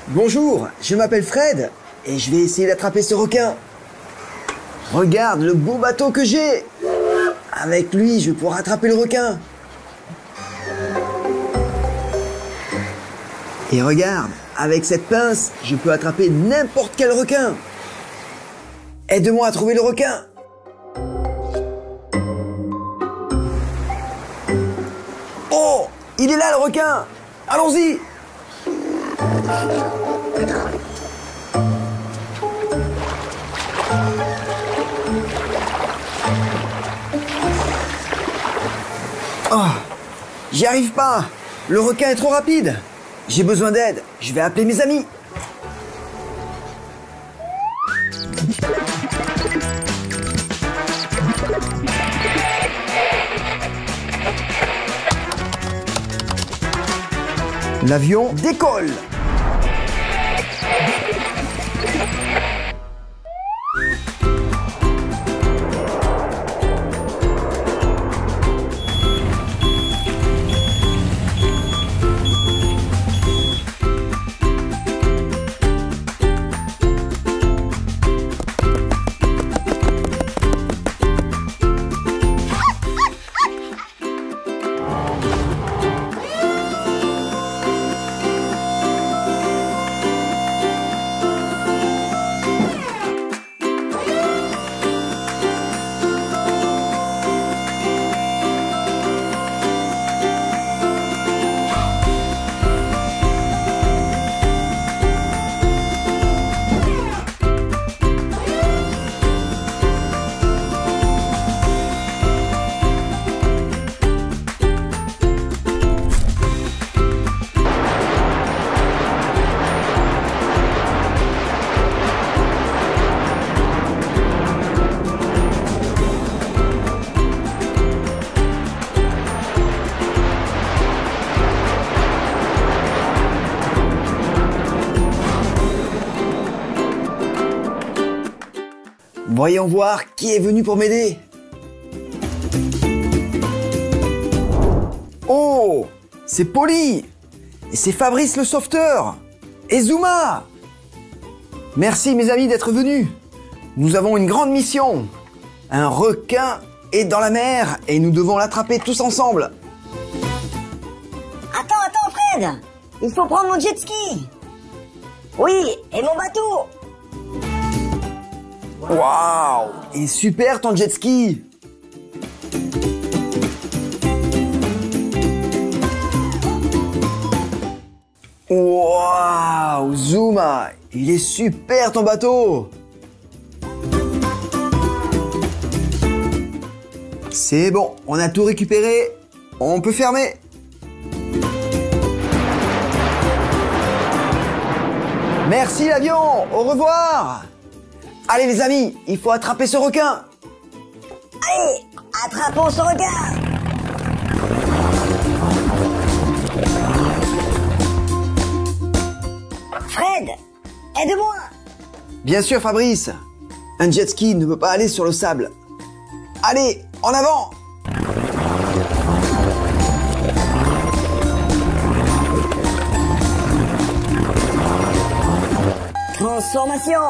Bonjour, je m'appelle Fred et je vais essayer d'attraper ce requin. Regarde le beau bateau que j'ai. Avec lui, je vais pouvoir attraper le requin. Et regarde, avec cette pince, je peux attraper n'importe quel requin. Aide-moi à trouver le requin. Oh, il est là le requin. Allons-y. Oh, j'y arrive pas. Le requin est trop rapide. J'ai besoin d'aide. Je vais appeler mes amis. L'avion décolle. Voyons voir qui est venu pour m'aider. Oh, c'est Polly. Et c'est Fabrice le sauveteur. Et Zuma. Merci mes amis d'être venus. Nous avons une grande mission. Un requin est dans la mer et nous devons l'attraper tous ensemble. Attends, Fred. Il faut prendre mon jet ski. Oui, et mon bateau. Waouh! Il est super ton jet ski! Waouh! Zuma! Il est super ton bateau! C'est bon, on a tout récupéré. On peut fermer. Merci l'avion! Au revoir! Allez les amis, il faut attraper ce requin. Allez, attrapons ce requin. Fred, aide-moi. Bien sûr Fabrice. Un jet ski ne peut pas aller sur le sable. Allez, en avant. Transformation.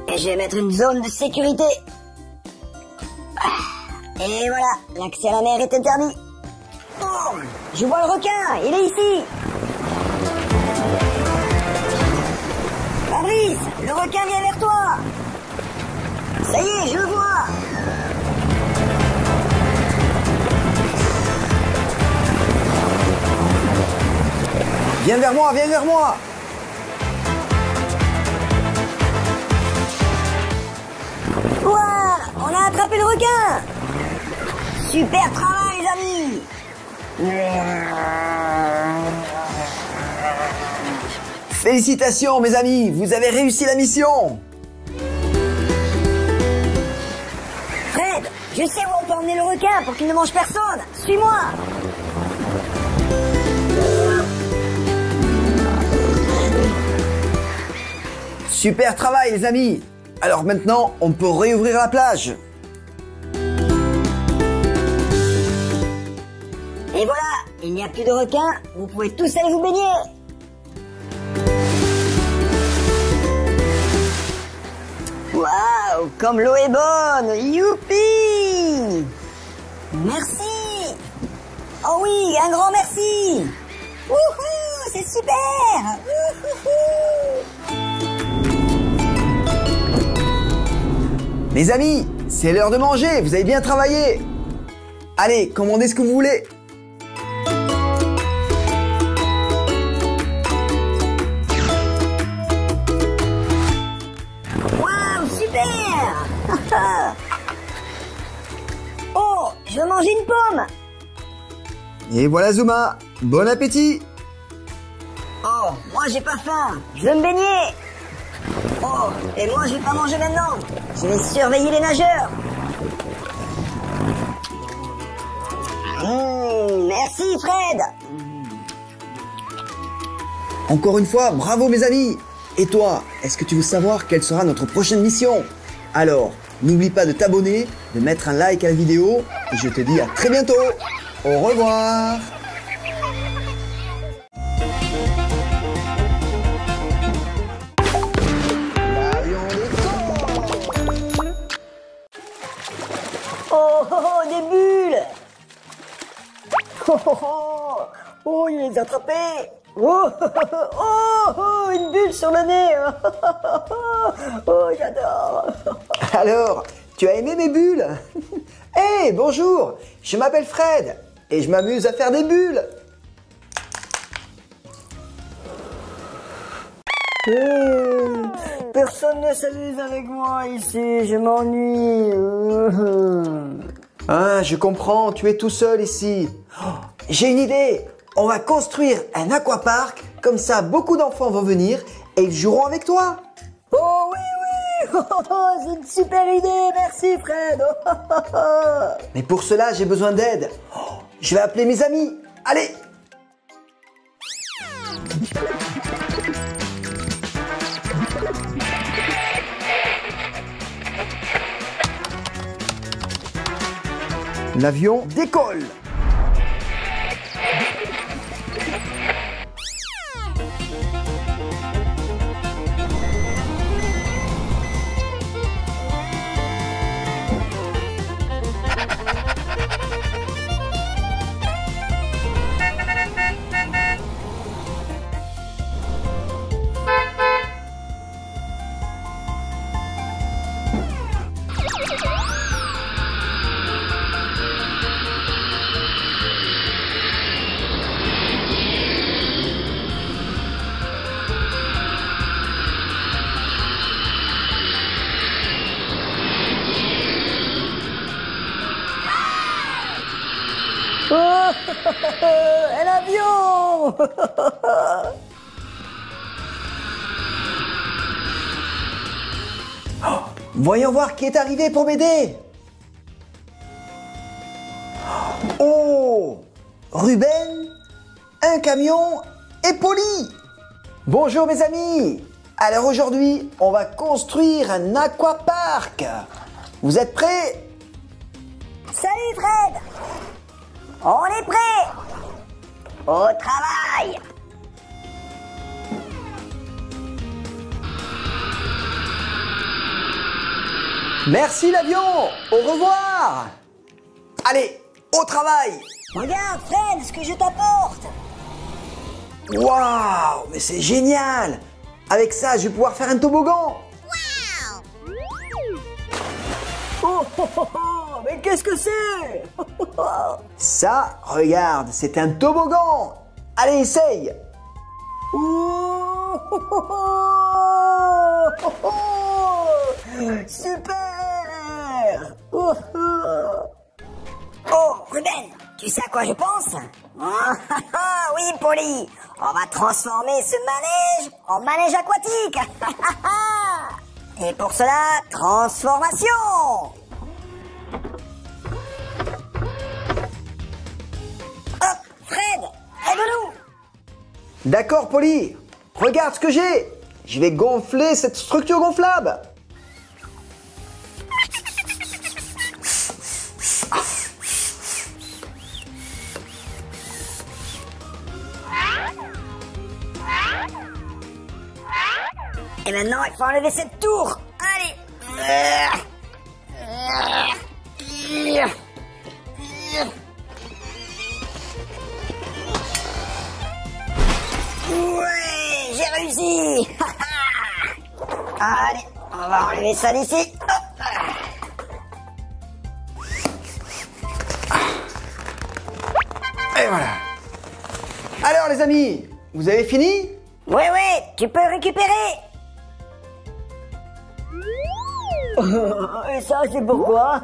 Et je vais mettre une zone de sécurité. Et voilà, l'accès à la mer est interdit. Oh, je vois le requin, il est ici. Fabrice, le requin vient vers toi. Ça y est, je le vois. Viens vers moi, viens vers moi. Ouah, on a attrapé le requin. Super travail, les amis. Félicitations, mes amis, vous avez réussi la mission. Fred, je sais où on peut emmener le requin pour qu'il ne mange personne. Suis-moi. Super travail, les amis. Alors maintenant, on peut réouvrir la plage. Et voilà, il n'y a plus de requins, vous pouvez tous aller vous baigner. Waouh, comme l'eau est bonne, youpi! Merci. Oh oui, un grand merci. Wouhou, c'est super. Wouhou. Les amis, c'est l'heure de manger, vous avez bien travaillé. Allez, commandez ce que vous voulez. Waouh, super. Oh, je veux manger une pomme. Et voilà Zuma, bon appétit. Oh, moi j'ai pas faim, je veux me baigner. Oh, et moi je vais pas manger maintenant, je vais surveiller les nageurs. Merci Fred. Encore une fois, bravo mes amis. Et toi, est-ce que tu veux savoir quelle sera notre prochaine mission? Alors, n'oublie pas de t'abonner, de mettre un like à la vidéo, et je te dis à très bientôt. Au revoir. Oh, oh, oh, des bulles. Oh, oh, oh, oh, il les a attrapés. Oh, oh, oh, oh, une bulle sur le nez. Oh, j'adore. Alors, tu as aimé mes bulles? Hey, bonjour, je m'appelle Fred, et je m'amuse à faire des bulles. Personne ne s'amuse avec moi ici, je m'ennuie. Ah, je comprends, tu es tout seul ici. Oh, j'ai une idée, on va construire un aquapark, comme ça beaucoup d'enfants vont venir et ils joueront avec toi. Oh oui, oui, c'est une super idée, merci Fred. Mais pour cela, j'ai besoin d'aide. Oh, je vais appeler mes amis, allez. L'avion décolle. Oh, un avion. Oh, voyons voir qui est arrivé pour m'aider. Oh, Ruben, un camion et Polly. Bonjour mes amis. Alors aujourd'hui, on va construire un aquapark. Vous êtes prêts? Salut Fred. On est prêt. Au travail. Merci l'avion. Au revoir. Allez, au travail. Regarde Fred, ce que je t'apporte. Waouh, mais c'est génial. Avec ça, je vais pouvoir faire un toboggan. Oh, oh, oh, oh, mais qu'est-ce que c'est? Ça, regarde, c'est un toboggan. Allez, essaye. Oh, oh, oh, oh, oh, super. Oh, oh. Oh, Ruben, tu sais à quoi je pense? Oui, Polly, on va transformer ce manège en manège aquatique. Et pour cela, transformation. Hop, Fred, aide-nous. D'accord, Polly. Regarde ce que j'ai. Je vais gonfler cette structure gonflable. Et maintenant, il faut enlever cette tour. Allez. Ouais, j'ai réussi. Allez, on va enlever ça d'ici. Et voilà. Alors les amis, vous avez fini? Ouais, tu peux récupérer. Et ça, c'est pourquoi?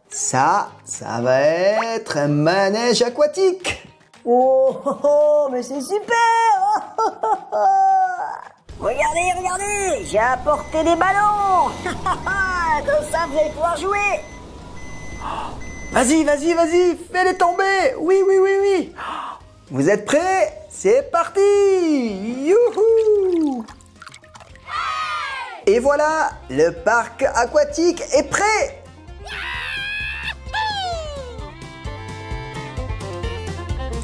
Ça va être un manège aquatique. Oh, mais c'est super. Regardez, j'ai apporté des ballons. Comme ça, vous allez pouvoir jouer. Vas-y, fais-les tomber. Oui. Vous êtes prêts? C'est parti. Youhou! Et voilà, le parc aquatique est prêt.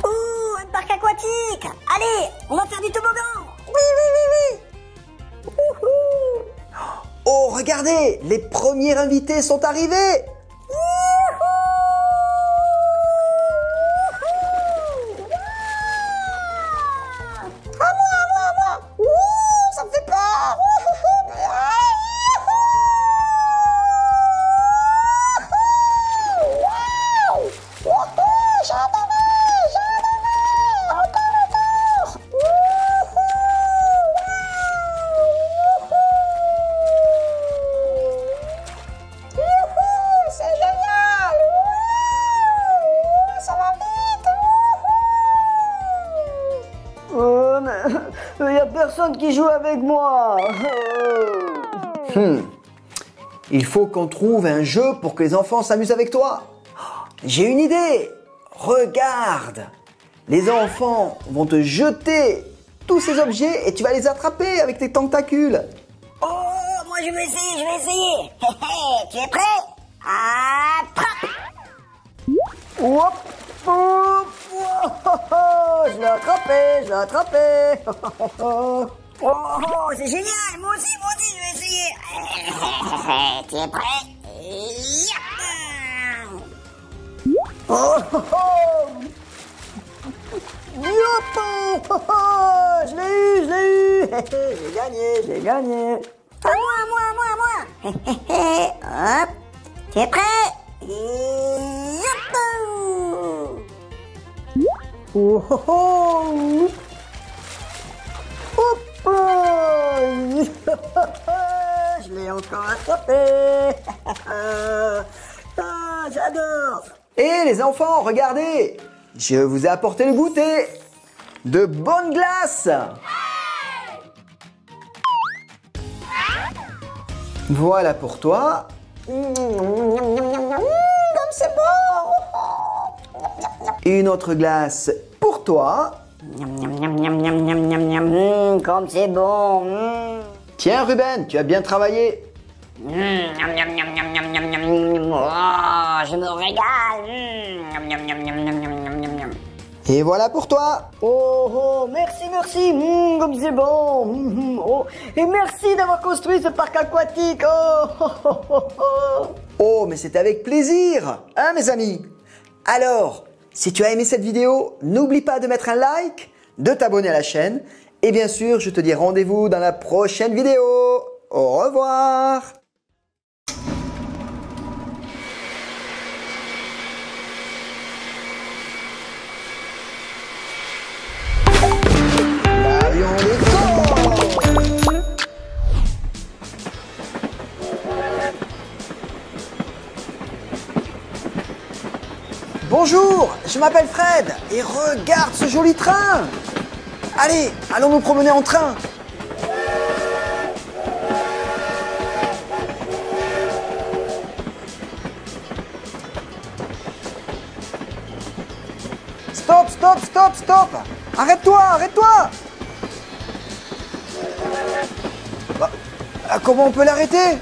Oh, un parc aquatique. Allez, on va faire du toboggan. Oui. Oh, regardez, les premiers invités sont arrivés. À moi. Ça me fait peur. Il y a personne qui joue avec moi. Il faut qu'on trouve un jeu pour que les enfants s'amusent avec toi. J'ai une idée. Regarde. Les enfants vont te jeter tous ces objets et tu vas les attraper avec tes tentacules. Oh, moi je vais essayer. Tu es prêt? Attrape. Hop, hop. Je l'ai attrapé. Oh, c'est génial. Moi aussi, je vais essayer. Tu es prêt? Je l'ai eu. J'ai gagné. À moi. Hop. Tu es prêt? Je l'ai encore attrapé. J'adore. Et les enfants, regardez. Je vous ai apporté le goûter. De bonnes glaces. Voilà pour toi. Comme c'est bon. Une autre glace pour toi. Comme c'est bon. Tiens Ruben, tu as bien travaillé. Oh, je me régale. Et voilà pour toi. Oh, merci. Comme c'est bon. Oh, et merci d'avoir construit ce parc aquatique. Oh, mais c'est avec plaisir, hein mes amis. Alors, si tu as aimé cette vidéo, n'oublie pas de mettre un like, de t'abonner à la chaîne. Et bien sûr, je te dis rendez-vous dans la prochaine vidéo. Au revoir. L'avion décolle. Bonjour, je m'appelle Fred et regarde ce joli train. Allez, allons nous promener en train. Stop. Arrête-toi. Bah, comment on peut l'arrêter?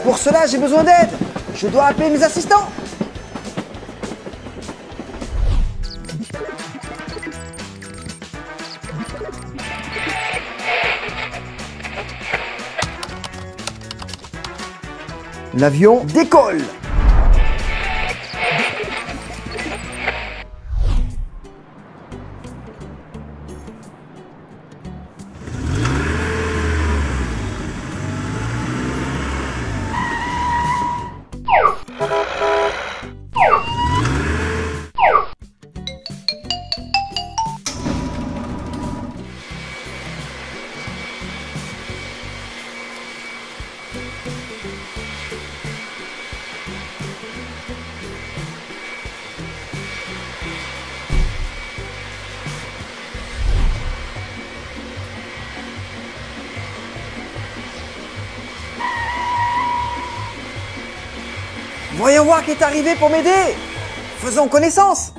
Pour cela, j'ai besoin d'aide. Je dois appeler mes assistants. L'avion décolle. Voyons voir qui est arrivé pour m'aider. Faisons connaissance.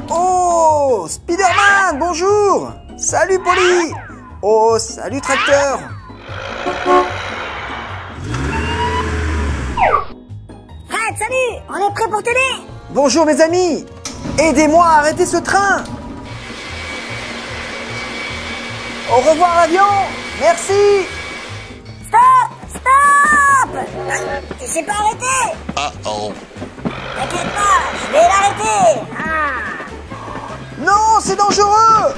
Oh, Spider-Man, bonjour. Salut, Polly. Oh, salut, Tracteur. Fred, salut! On est prêt pour t'aider! Bonjour, mes amis. Aidez-moi à arrêter ce train. Au revoir, l'avion. Merci. Stop! Stop! Il s'est pas arrêté! Uh-oh. T'inquiète pas, je vais l'arrêter! Non, c'est dangereux.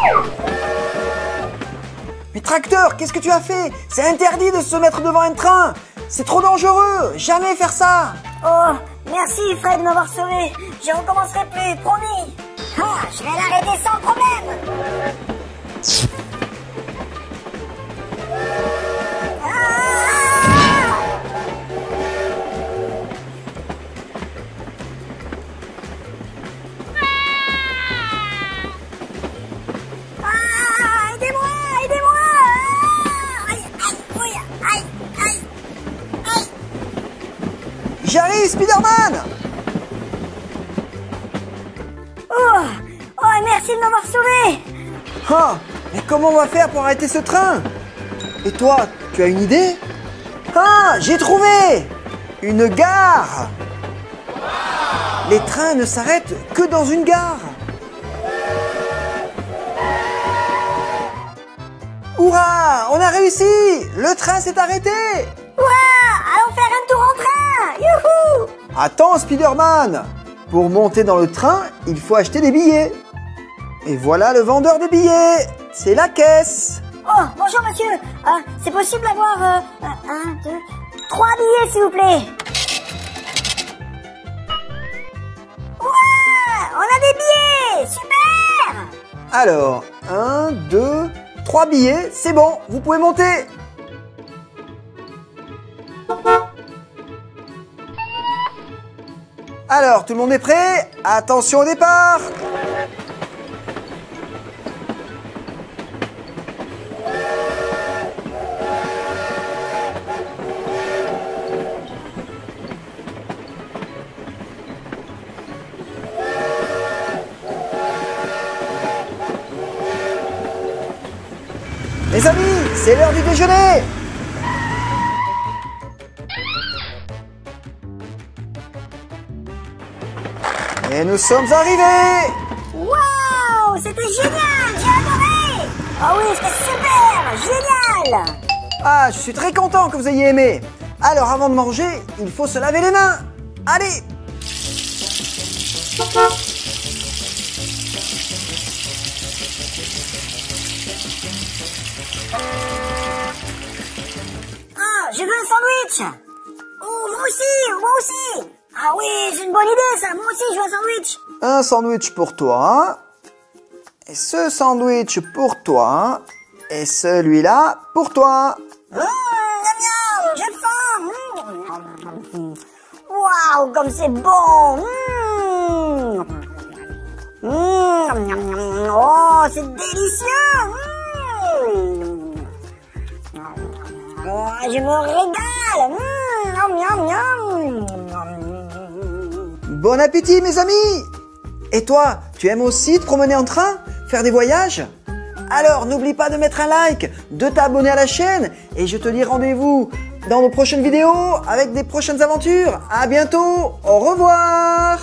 Mais Tracteur, qu'est-ce que tu as fait? C'est interdit de se mettre devant un train. C'est trop dangereux. Jamais faire ça. Oh, merci Fred de m'avoir sauvé. Je recommencerai plus, promis. Ah, je vais l'arrêter sans problème. Aidez-moi, aidez-moi. Aïe, aïe, oui, aïe, aïe, aïe. J'arrive, Spider-Man. Oh, merci de m'avoir sauvé. Ah, mais comment on va faire pour arrêter ce train? Et toi, tu as une idée? Ah, j'ai trouvé! Une gare! Les trains ne s'arrêtent que dans une gare. Hurrah! On a réussi! Le train s'est arrêté! Ouah, allons faire un tour en train. Youhou! Attends, Spider-Man! Pour monter dans le train, il faut acheter des billets. Et voilà le vendeur de billets. C'est la caisse. Oh, bonjour monsieur. C'est possible d'avoir 1, 2, 3 billets s'il vous plaît. Ouah, on a des billets. Super. Alors, 1, 2, 3 billets, c'est bon, vous pouvez monter. Alors, tout le monde est prêt? Attention au départ. Les amis, c'est l'heure du déjeuner. Et nous sommes arrivés. Waouh, c'était génial, j'ai adoré. Ah oui, c'était super, génial. Ah, je suis très content que vous ayez aimé. Alors, avant de manger, il faut se laver les mains. Allez. Ah, je veux un sandwich. Oh, moi aussi. Ah oui, c'est une bonne idée ça, moi aussi je veux un sandwich. Un sandwich pour toi. Et ce sandwich pour toi. Et celui-là pour toi. Miam miam, j'ai faim. Waouh, comme c'est bon. Oh, c'est délicieux. Oh, je me régale. Miam miam. Bon appétit, mes amis. Et toi, tu aimes aussi te promener en train? Faire des voyages? Alors, n'oublie pas de mettre un like, de t'abonner à la chaîne. Et je te dis rendez-vous dans nos prochaines vidéos avec des prochaines aventures. À bientôt. Au revoir.